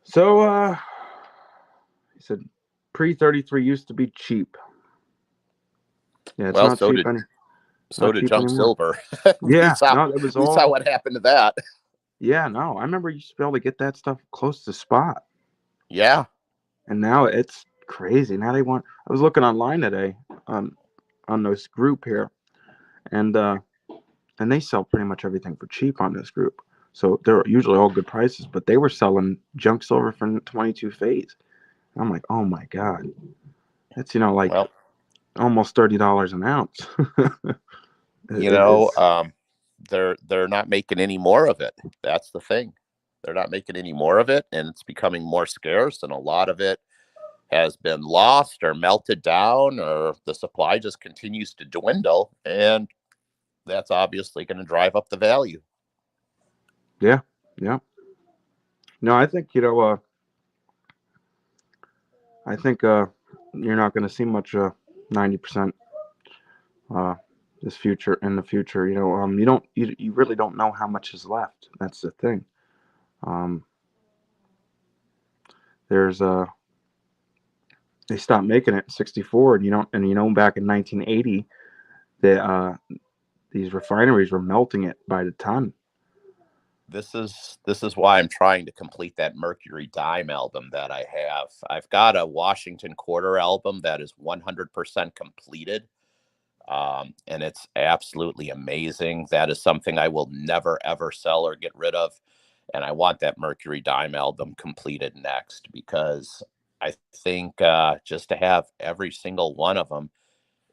So he said Pre33 used to be cheap. Yeah, it's not cheap anymore. So did junk silver. Yeah, we saw what happened to that. Yeah, no, I remember you used to be able to get that stuff close to spot. Yeah. And now it's crazy. Now I was looking online today on this group here, and they sell pretty much everything for cheap on this group. So they're usually all good prices, but they were selling junk silver for 22 phase. I'm like, oh my God. That's almost $30 an ounce. They're not making any more of it. That's the thing. They're not making any more of it, and it's becoming more scarce, and a lot of it has been lost or melted down, or the supply just continues to dwindle, and that's obviously going to drive up the value. Yeah. No, I think I think you're not going to see much 90% in the future. You really don't know how much is left. That's the thing. There's they stopped making it in 64, and back in 1980 these refineries were melting it by the ton. This is why I'm trying to complete that Mercury Dime album that I have. I've got a Washington Quarter album that is 100% completed. And it's absolutely amazing. That is something I will never, ever sell or get rid of. And I want that Mercury Dime album completed next, because I think just to have every single one of them,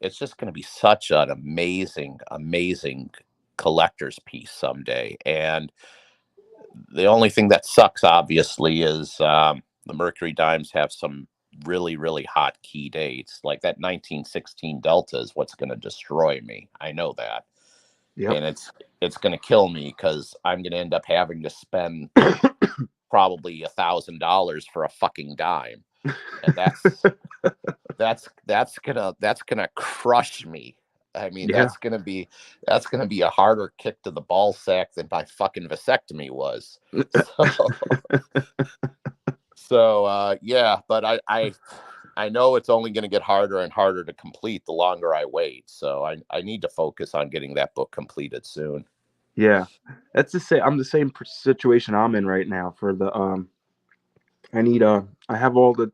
it's just going to be such an amazing, amazing collector's piece someday. And the only thing that sucks, obviously, is the Mercury Dimes have some really, really hot key dates. Like that 1916 Delta is what's going to destroy me. I know that. Yep. And it's going to kill me, because I'm going to end up having to spend probably $1,000 for a fucking dime. And that's gonna crush me. I mean, Yeah. that's gonna be a harder kick to the ball sack than my fucking vasectomy was. So yeah, but I know it's only gonna get harder and harder to complete the longer I wait. So I need to focus on getting that book completed soon. Yeah, that's the same. I'm the same situation I'm in right now. For the I need I have all the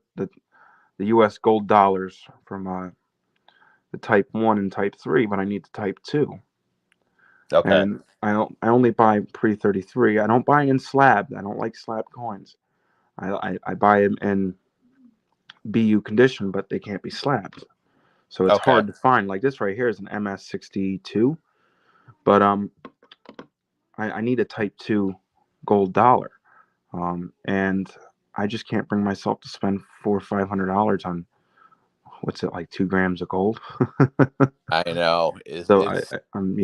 U.S. gold dollars from the Type 1 and Type 3, but I need the Type 2. Okay. And I only buy Pre33. I don't buy in slab. I don't like slab coins. I buy them in BU condition, but they can't be slabbed. So it's Okay. hard to find. Like this right here is an MS62, but I need a Type 2 gold dollar. And I just can't bring myself to spend $400 or $500 on what's it, like 2 grams of gold. I know. So I'm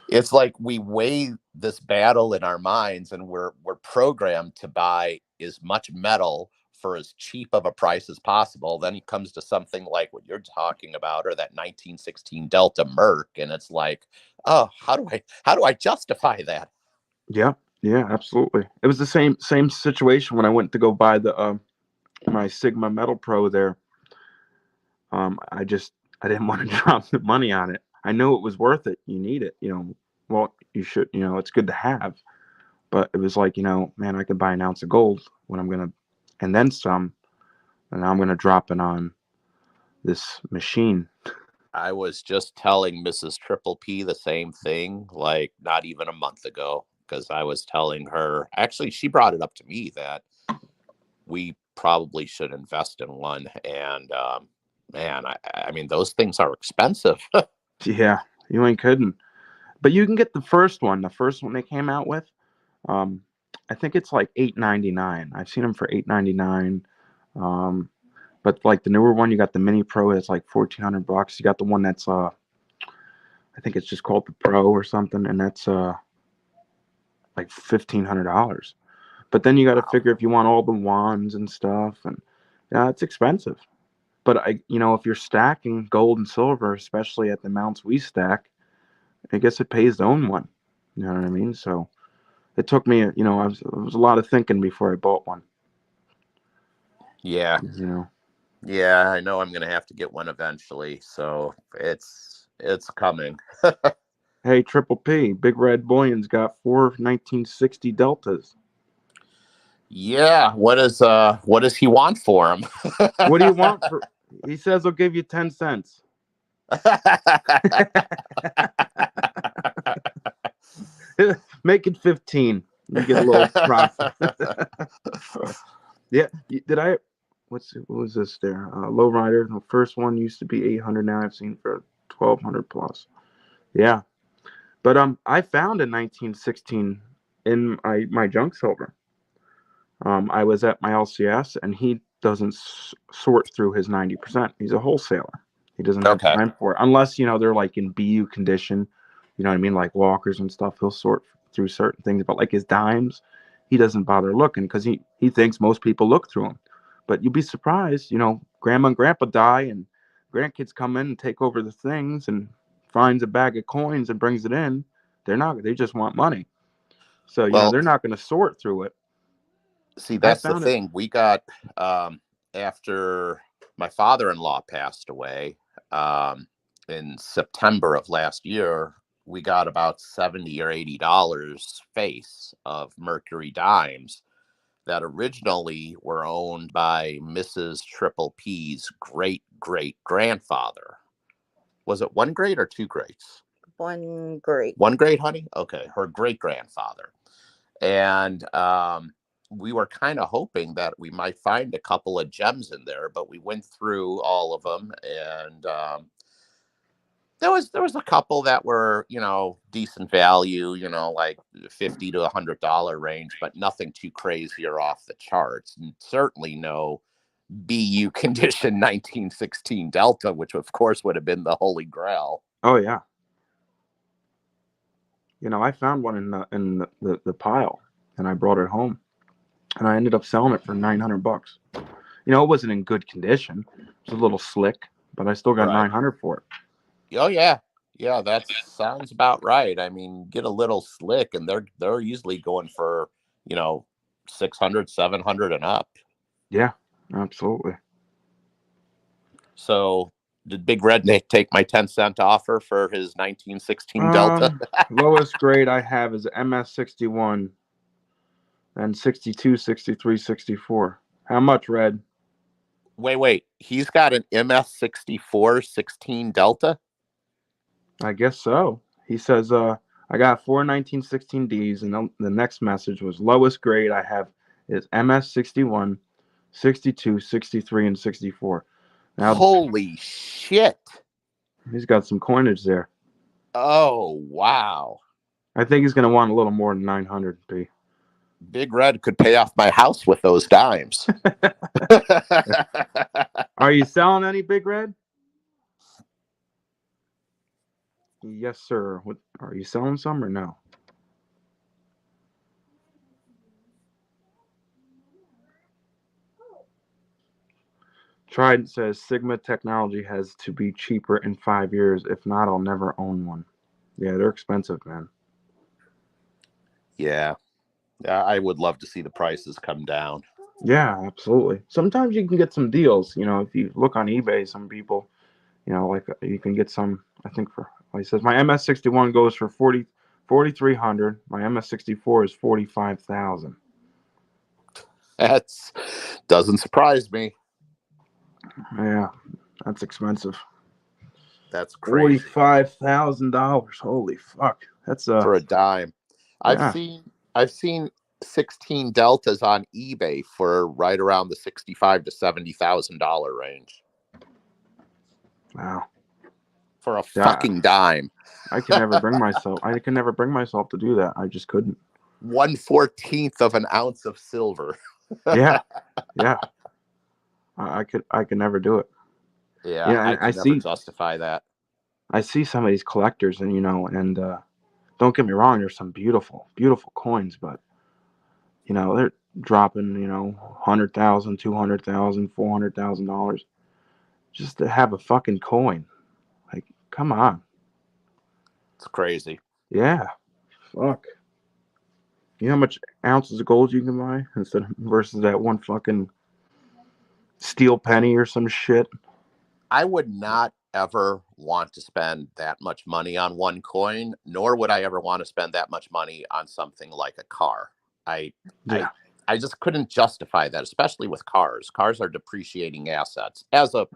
It's like we weigh this battle in our minds, and we're programmed to buy as much metal for as cheap of a price as possible. Then it comes to something like what you're talking about, or that 1916 Delta Merc, and it's like, oh, how do I justify that? yeah, yeah, absolutely. It was the same situation when I went to go buy the my Sigma Metal Pro there. I didn't want to drop the money on it. I knew it was worth it. You need it, Well, you should, it's good to have. But it was like, man, I could buy an ounce of gold when I'm gonna, and then some, and I'm gonna drop it on this machine. I was just telling Mrs. Triple P the same thing, like not even a month ago, because I was telling her, actually, she brought it up to me that we probably should invest in one. And man, I mean, those things are expensive. Yeah, you ain't kidding. But you can get the first one they came out with. Um, I think it's like $8.99. I've seen them for $8.99. But like the newer one, you got the Mini Pro. It's like $1,400. You got the one that's I think it's just called the Pro or something, and that's like $1,500. But then you got to figure if you want all the wands and stuff, and yeah, it's expensive. But if you're stacking gold and silver, especially at the amounts we stack, I guess it pays to own one. You know what I mean? So it took me, it was a lot of thinking before I bought one. Yeah. You know. Yeah, I know I'm gonna have to get one eventually. So it's coming. Hey, Triple P, Big Red Bullion's got 4 1960 Deltas. Yeah, what does he want for him? What do you want for? He says he'll give you 10 cents. Make it 15. You get a little profit. Yeah. Did I? What was this there? Lowrider. The first one used to be 800. Now I've seen for 1,200 plus. Yeah. But I found a 1916 in my junk silver. I was at my LCS, and he doesn't sort through his 90%. He's a wholesaler. He doesn't have Okay. time for it, unless they're like in BU condition. You know what I mean, like walkers and stuff. He'll sort through certain things, but like his dimes, he doesn't bother looking because he thinks most people look through them. But you'd be surprised. Grandma and grandpa die, and grandkids come in and take over the things, and finds a bag of coins and brings it in. They just want money. So Well, they're not going to sort through it. see, I that's the found it. thing. We got after my father-in-law passed away, in September of last year, we got about $70 or $80 face of Mercury Dimes that originally were owned by Mrs. Triple P's great-great-grandfather. Was it one great or two greats? One great. One great, honey? Okay, her great-grandfather. And we were kind of hoping that we might find a couple of gems in there, but we went through all of them, and there was a couple that were, decent value, like $50 to $100 range, but nothing too crazy or off the charts, and certainly no BU condition 1916 Delta, which of course would have been the holy grail. Oh yeah. I found one in the pile, and I brought it home, and I ended up selling it for $900. It wasn't in good condition. It was a little slick, but I still got $900 for it. Oh yeah, that sounds about right. I mean, get a little slick, and they're usually going for 600, 700 and up. Yeah, absolutely. So did Big Redneck take my 10-cent offer for his 1916 Delta? Lowest grade I have is MS61, and 62, 63, 64. How much, Red? Wait. He's got an MS64 16 Delta? I guess so. He says, I got 4 1916Ds, and the next message was lowest grade I have is MS61, 62, 63, and 64. Now, holy shit. He's got some coinage there. Oh, wow. I think he's going to want a little more than 900, B. Big Red could pay off my house with those dimes. Are you selling any, Big Red? Yes, sir. What, are you selling some or no? Trident says Sigma technology has to be cheaper in 5 years. If not, I'll never own one. Yeah, they're expensive, man. Yeah. I would love to see the prices come down. Yeah, absolutely. Sometimes you can get some deals. If you look on eBay, some people, like you can get some, I think for, like he says, my MS61 goes for 4,300. My MS64 is 45,000. That's doesn't surprise me. Yeah, that's expensive. That's crazy. $45,000. Holy fuck. That's for a dime. Yeah. I've seen 16 Deltas on eBay for right around the $65,000 to $70,000 range. Wow. For a fucking dime. I can never bring myself to do that. I just couldn't. 1/14 of an ounce of silver. Yeah. I could never do it. Yeah, I could never justify that. I see some of these collectors, and don't get me wrong, there's some beautiful, beautiful coins, but they're dropping, $100,000, $200,000, $400,000 just to have a fucking coin. Like, come on. It's crazy. Yeah. Fuck. You know how much ounces of gold you can buy versus that one fucking steel penny or some shit? I would not ever want to spend that much money on one coin, nor would I ever want to spend that much money on something like a car. I just couldn't justify that, especially with cars. Cars are depreciating assets as a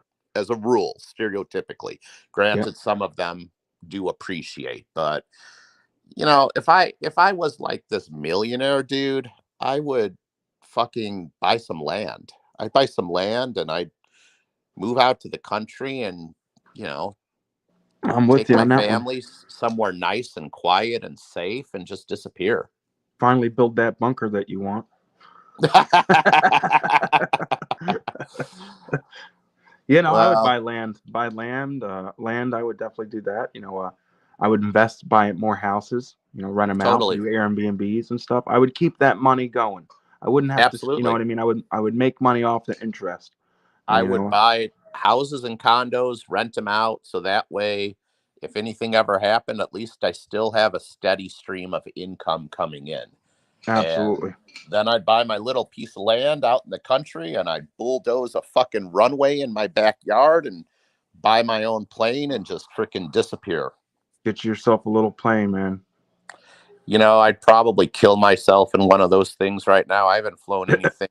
rule, stereotypically. Granted, some of them do appreciate, but if I was like this millionaire dude, I would fucking buy some land. I'd buy some land and I'd move out to the country and I'm with you on that one. Take my family somewhere nice and quiet and safe and just disappear. Finally build that bunker that you want. I would buy land. Land, I would definitely do that. I would invest, buy more houses, rent them out, do Airbnbs and stuff. I would keep that money going. I wouldn't have to, you know what I mean? I would make money off the interest. I would buy houses and condos, rent them out, so that way, if anything ever happened, at least I still have a steady stream of income coming in. Absolutely. And then I'd buy my little piece of land out in the country, and I'd bulldoze a fucking runway in my backyard and buy my own plane and just freaking disappear. Get yourself a little plane, man. You know, I'd probably kill myself in one of those things right now. I haven't flown anything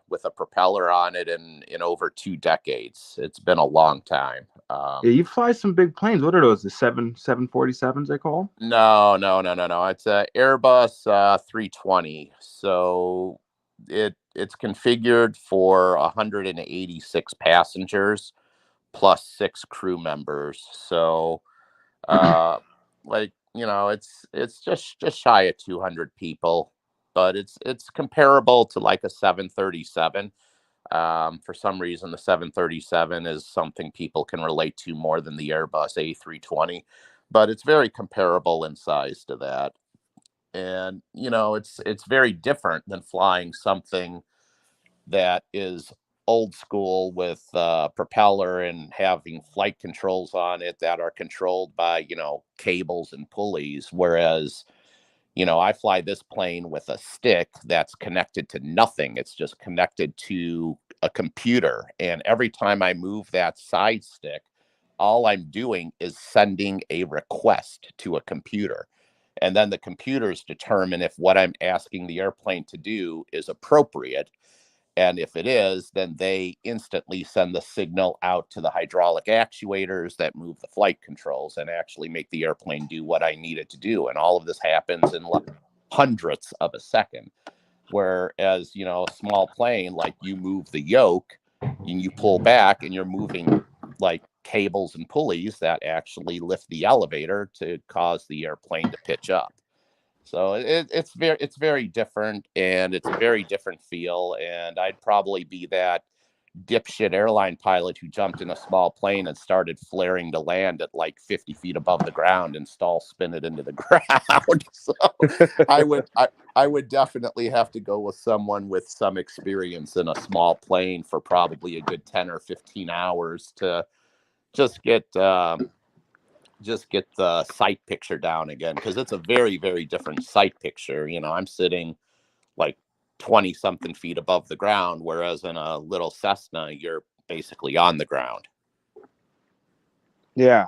with a propeller on it in over 2 decades. It's been a long time. Yeah, you fly some big planes. What are those? The 747s they call? No. It's a Airbus 320. So it's configured for 186 passengers plus 6 crew members. So like, you know, it's just shy of 200 people, but it's comparable to like a 737. For some reason, the 737 is something people can relate to more than the Airbus A320, but it's very comparable in size to that. And, you know, it's very different than flying something that is old school with propeller and having flight controls on it that are controlled by, you know, cables and pulleys. Whereas, you know, I fly this plane with a stick that's connected to nothing. It's just connected to a computer. And every time I move that side stick, all I'm doing is sending a request to a computer. And then the computers determine if what I'm asking the airplane to do is appropriate. And if it is, then they instantly send the signal out to the hydraulic actuators that move the flight controls and actually make the airplane do what I need it to do. And all of this happens in like hundredths of a second. Whereas, you know, a small plane, like you move the yoke and you pull back and you're moving like cables and pulleys that actually lift the elevator to cause the airplane to pitch up. So it's very different, and it's a very different feel. And I'd probably be that dipshit airline pilot who jumped in a small plane and started flaring to land at like 50 feet above the ground and stall spin it into the ground. So I would definitely have to go with someone with some experience in a small plane for probably a good 10 or 15 hours to just get the sight picture down again, because it's a very, very different sight picture. You know, I'm sitting like 20 something feet above the ground, whereas in a little Cessna, you're basically on the ground. Yeah.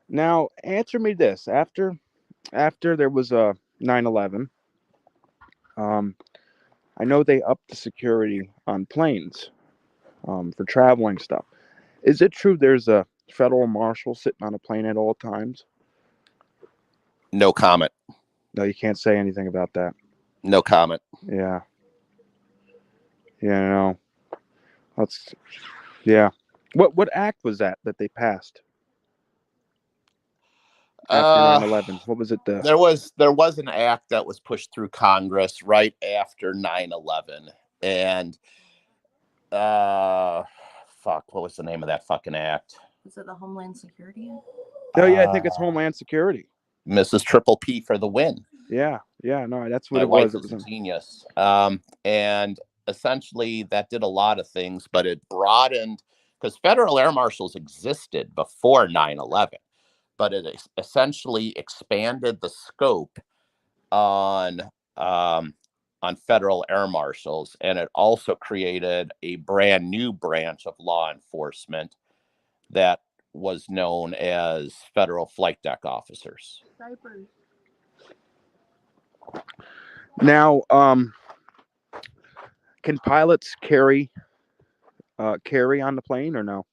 Now, answer me this. After there was a 9/11, I know they upped the security on planes for traveling stuff. Is it true there's a federal marshal sitting on a plane at all times? No comment. No, you can't say anything about that. No comment. Yeah. Yeah, no. That's What act was that they passed after 9/11? What was it? There was an act that was pushed through Congress right after 9/11, and fuck, what was the name of that fucking act? Is it the Homeland Security Act? Oh yeah, I think it's Homeland Security. Mrs. Triple P for the win. Yeah, no, that's what My it wife was. is a genius. And essentially that did a lot of things, but it broadened, because federal air marshals existed before 9/11, but it essentially expanded the scope on federal air marshals, and it also created a brand new branch of law enforcement that was known as federal flight deck officers. Diapers. Now, can pilots carry on the plane or no?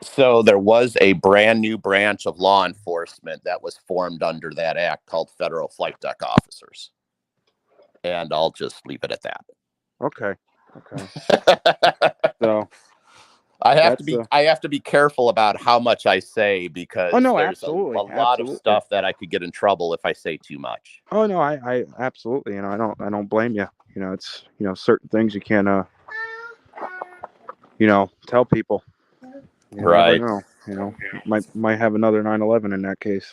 So there was a brand new branch of law enforcement that was formed under that act called federal flight deck officers. And I'll just leave it at that. Okay. So I have to be careful about how much I say, because there's a lot of stuff that I could get in trouble if I say too much. Oh no, I absolutely, I don't blame you. It's, certain things you can't tell people. You right. never know. Might have another 9/11 in that case.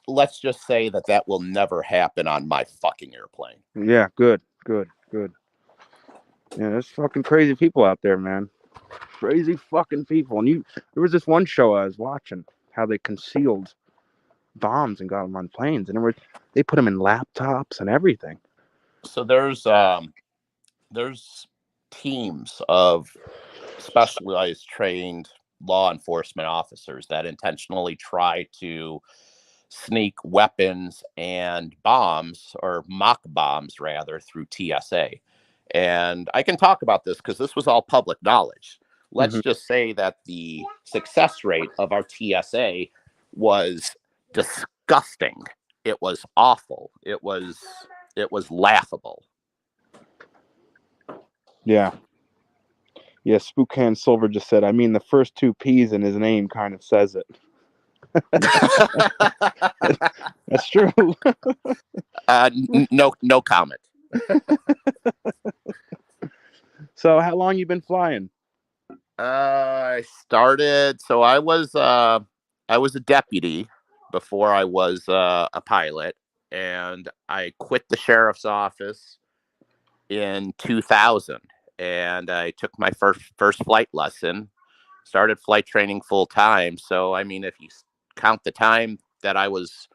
Let's just say that will never happen on my fucking airplane. Yeah, good. Yeah, there's fucking crazy people out there, man. Crazy fucking people. And there was this one show I was watching, how they concealed bombs and got them on planes, and they put them in laptops and everything. So there's teams of specialized trained law enforcement officers that intentionally try to sneak weapons and bombs, or mock bombs rather, through TSA. And I can talk about this because this was all public knowledge. Let's just say that the success rate of our TSA was disgusting. It was awful. It was laughable. Yeah. Yeah, Spookhand Silver just said, I mean, the first two P's in his name kind of says it. That's true. No comment. So how long you been flying? I started, so I was a deputy before I was a pilot, and I quit the sheriff's office in 2000, and I took my first flight lesson, started flight training full time. So I mean, if you count the time that I was,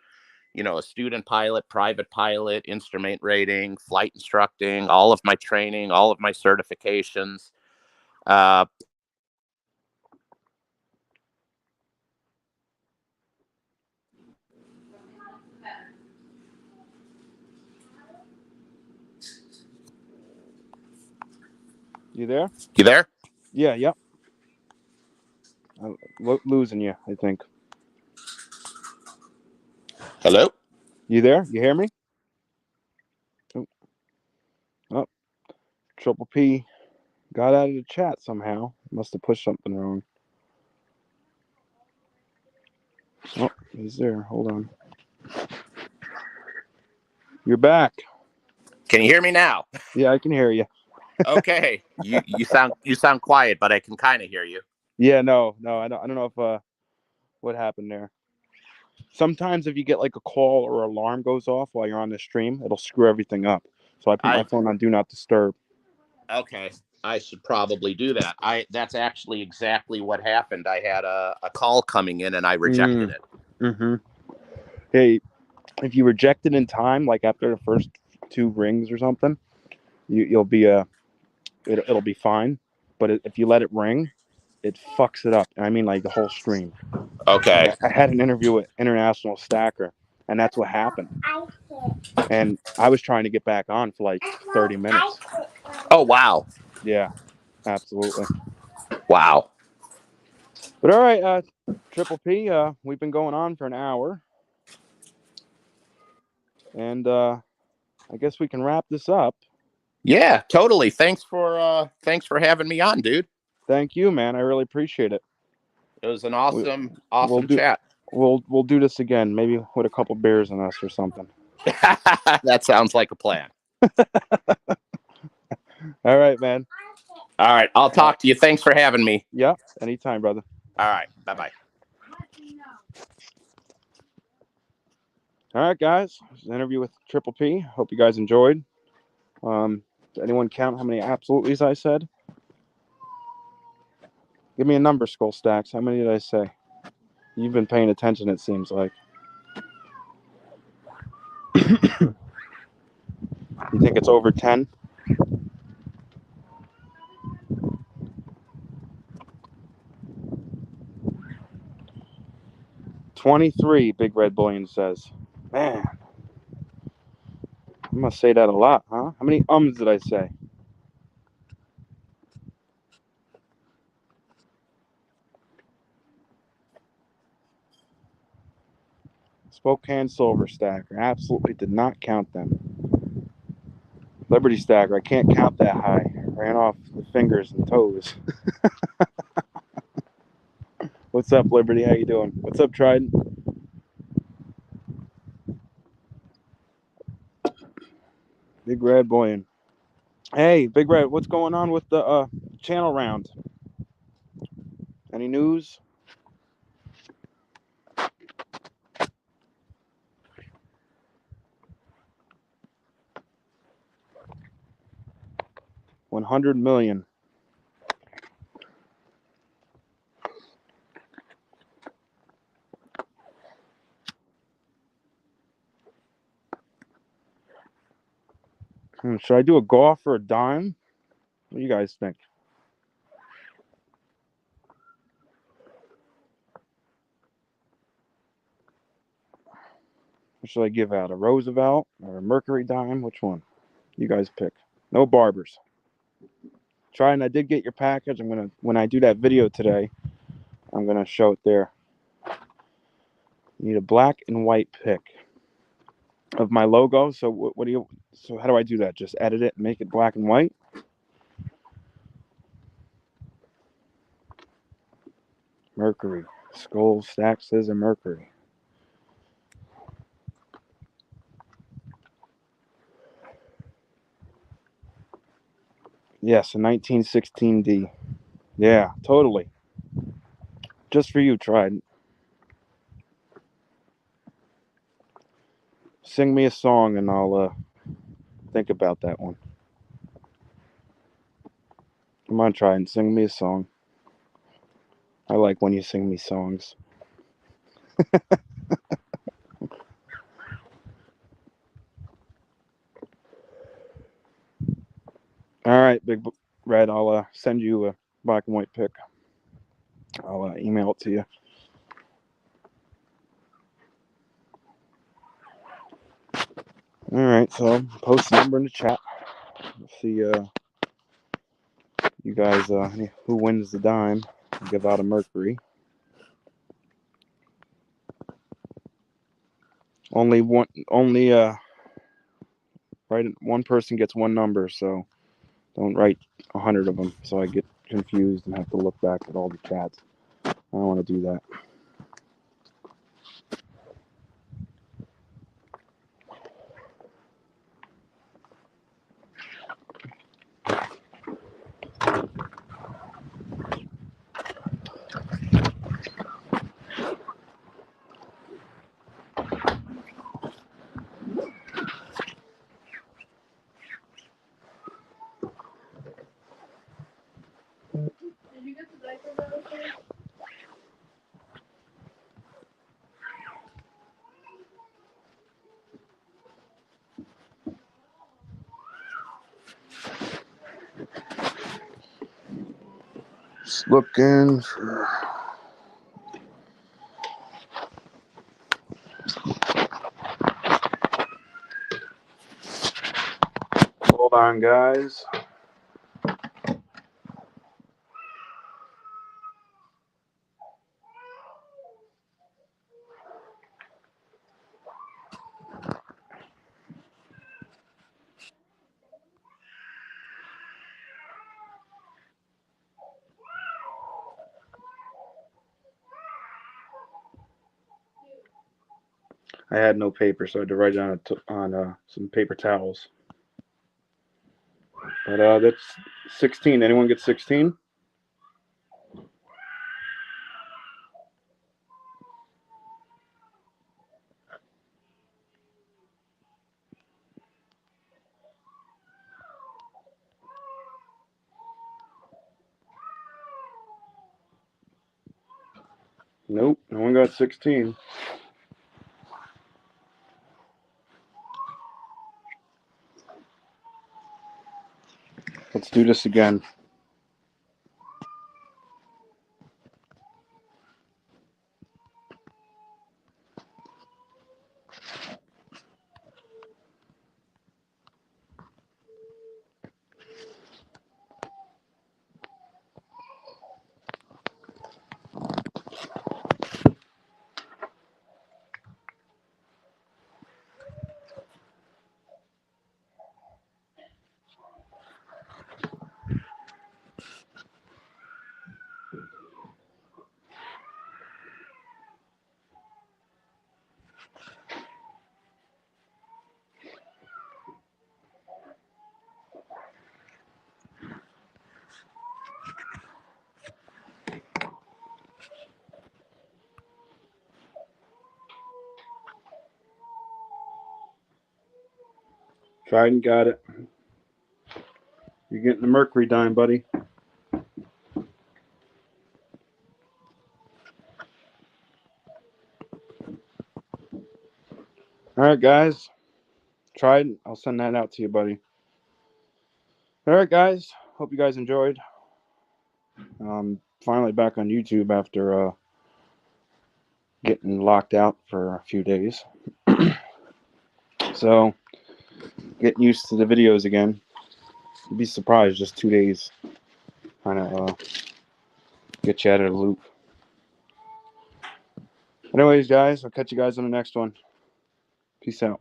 a student pilot, private pilot, instrument rating, flight instructing, all of my training, all of my certifications, You there? you there? Yeah, yep. I'm losing you, I think. Hello? You there? You hear me? Oh, Triple P got out of the chat somehow. Must have pushed something wrong. Oh, he's there. Hold on. You're back. Can you hear me now? Yeah, I can hear you. Okay. You sound quiet, but I can kind of hear you. Yeah, no, I don't know if what happened there. Sometimes if you get like a call or alarm goes off while you're on the stream, it'll screw everything up. So I put my phone on do not disturb. Okay. I should probably do that. That's actually exactly what happened. I had a call coming in and I rejected it. Mm-hmm. Hey, if you reject it in time, like after the first 2 rings or something, you'll be it'll be fine. But if you let it ring, it fucks it up. And I mean like the whole stream. Okay. I had an interview with International Stacker, and that's what happened. And I was trying to get back on for like 30 minutes. Oh, wow. Yeah, absolutely. Wow. But all right, Triple P, we've been going on for an hour. And I guess we can wrap this up. Yeah, totally. Thanks for having me on, dude. Thank you, man. I really appreciate it. It was an awesome we'll chat. We'll do this again, maybe with a couple beers in us or something. That sounds like a plan. All right, man. All right, I'll talk to you. Thanks for having me. Yeah, anytime, brother. All right, bye-bye. All right, guys. This is an interview with Triple P. Hope you guys enjoyed. Did anyone count how many absolutelys I said? Give me a number, Skull Stacks. How many did I say? You've been paying attention, it seems like. You think it's over 10? $23, Big Red Bullion says. Man. I must say that a lot, huh? How many ums did I say? Spokane Silver Stacker. Absolutely did not count them. Liberty Stacker. I can't count that high. Ran off the fingers and toes. What's up, Liberty? How you doing? What's up, Trident? Big Red Bullion. Hey, Big Red, what's going on with the channel round? Any news? $100 million. Should I do a golf or a dime? What do you guys think? What should I give out? A Roosevelt or a Mercury Dime? Which one? You guys pick. No barbers. Try, and I did get your package. I'm gonna, when I do that video today, I'm gonna show it there. You need a black and white pick of my logo. So what do you? So how do I do that? Just edit it and make it black and white. Mercury. Skull, stack, scissor, Mercury. Yes, a 1916D. Yeah, totally. Just for you, Trident. Sing me a song and I'll think about that one. Come on, Trident, sing me a song. I like when you sing me songs. All right, Big Red, I'll send you a black and white pic. I'll email it to you. All right, so I'll post the number in the chat. We'll see you guys who wins the dime. I'll give out a Mercury. Only one person gets one number, so don't write 100 of them, so I get confused and have to look back at all the chats. I don't want to do that. Did you get the diaper bag? Just looking for... Hold on, guys. I had no paper, so I had to write down on some paper towels. But that's 16. Anyone get 16? Nope, no one got 16. Let's do this again. Trident got it. You're getting the Mercury Dime, buddy. All right, guys. Trident, I'll send that out to you, buddy. All right, guys. hope you guys enjoyed. Finally back on YouTube after getting locked out for a few days. So, getting used to the videos again. You'd be surprised, just 2 days kind of get you out of the loop. Anyways, guys, I'll catch you guys on the next one. Peace out.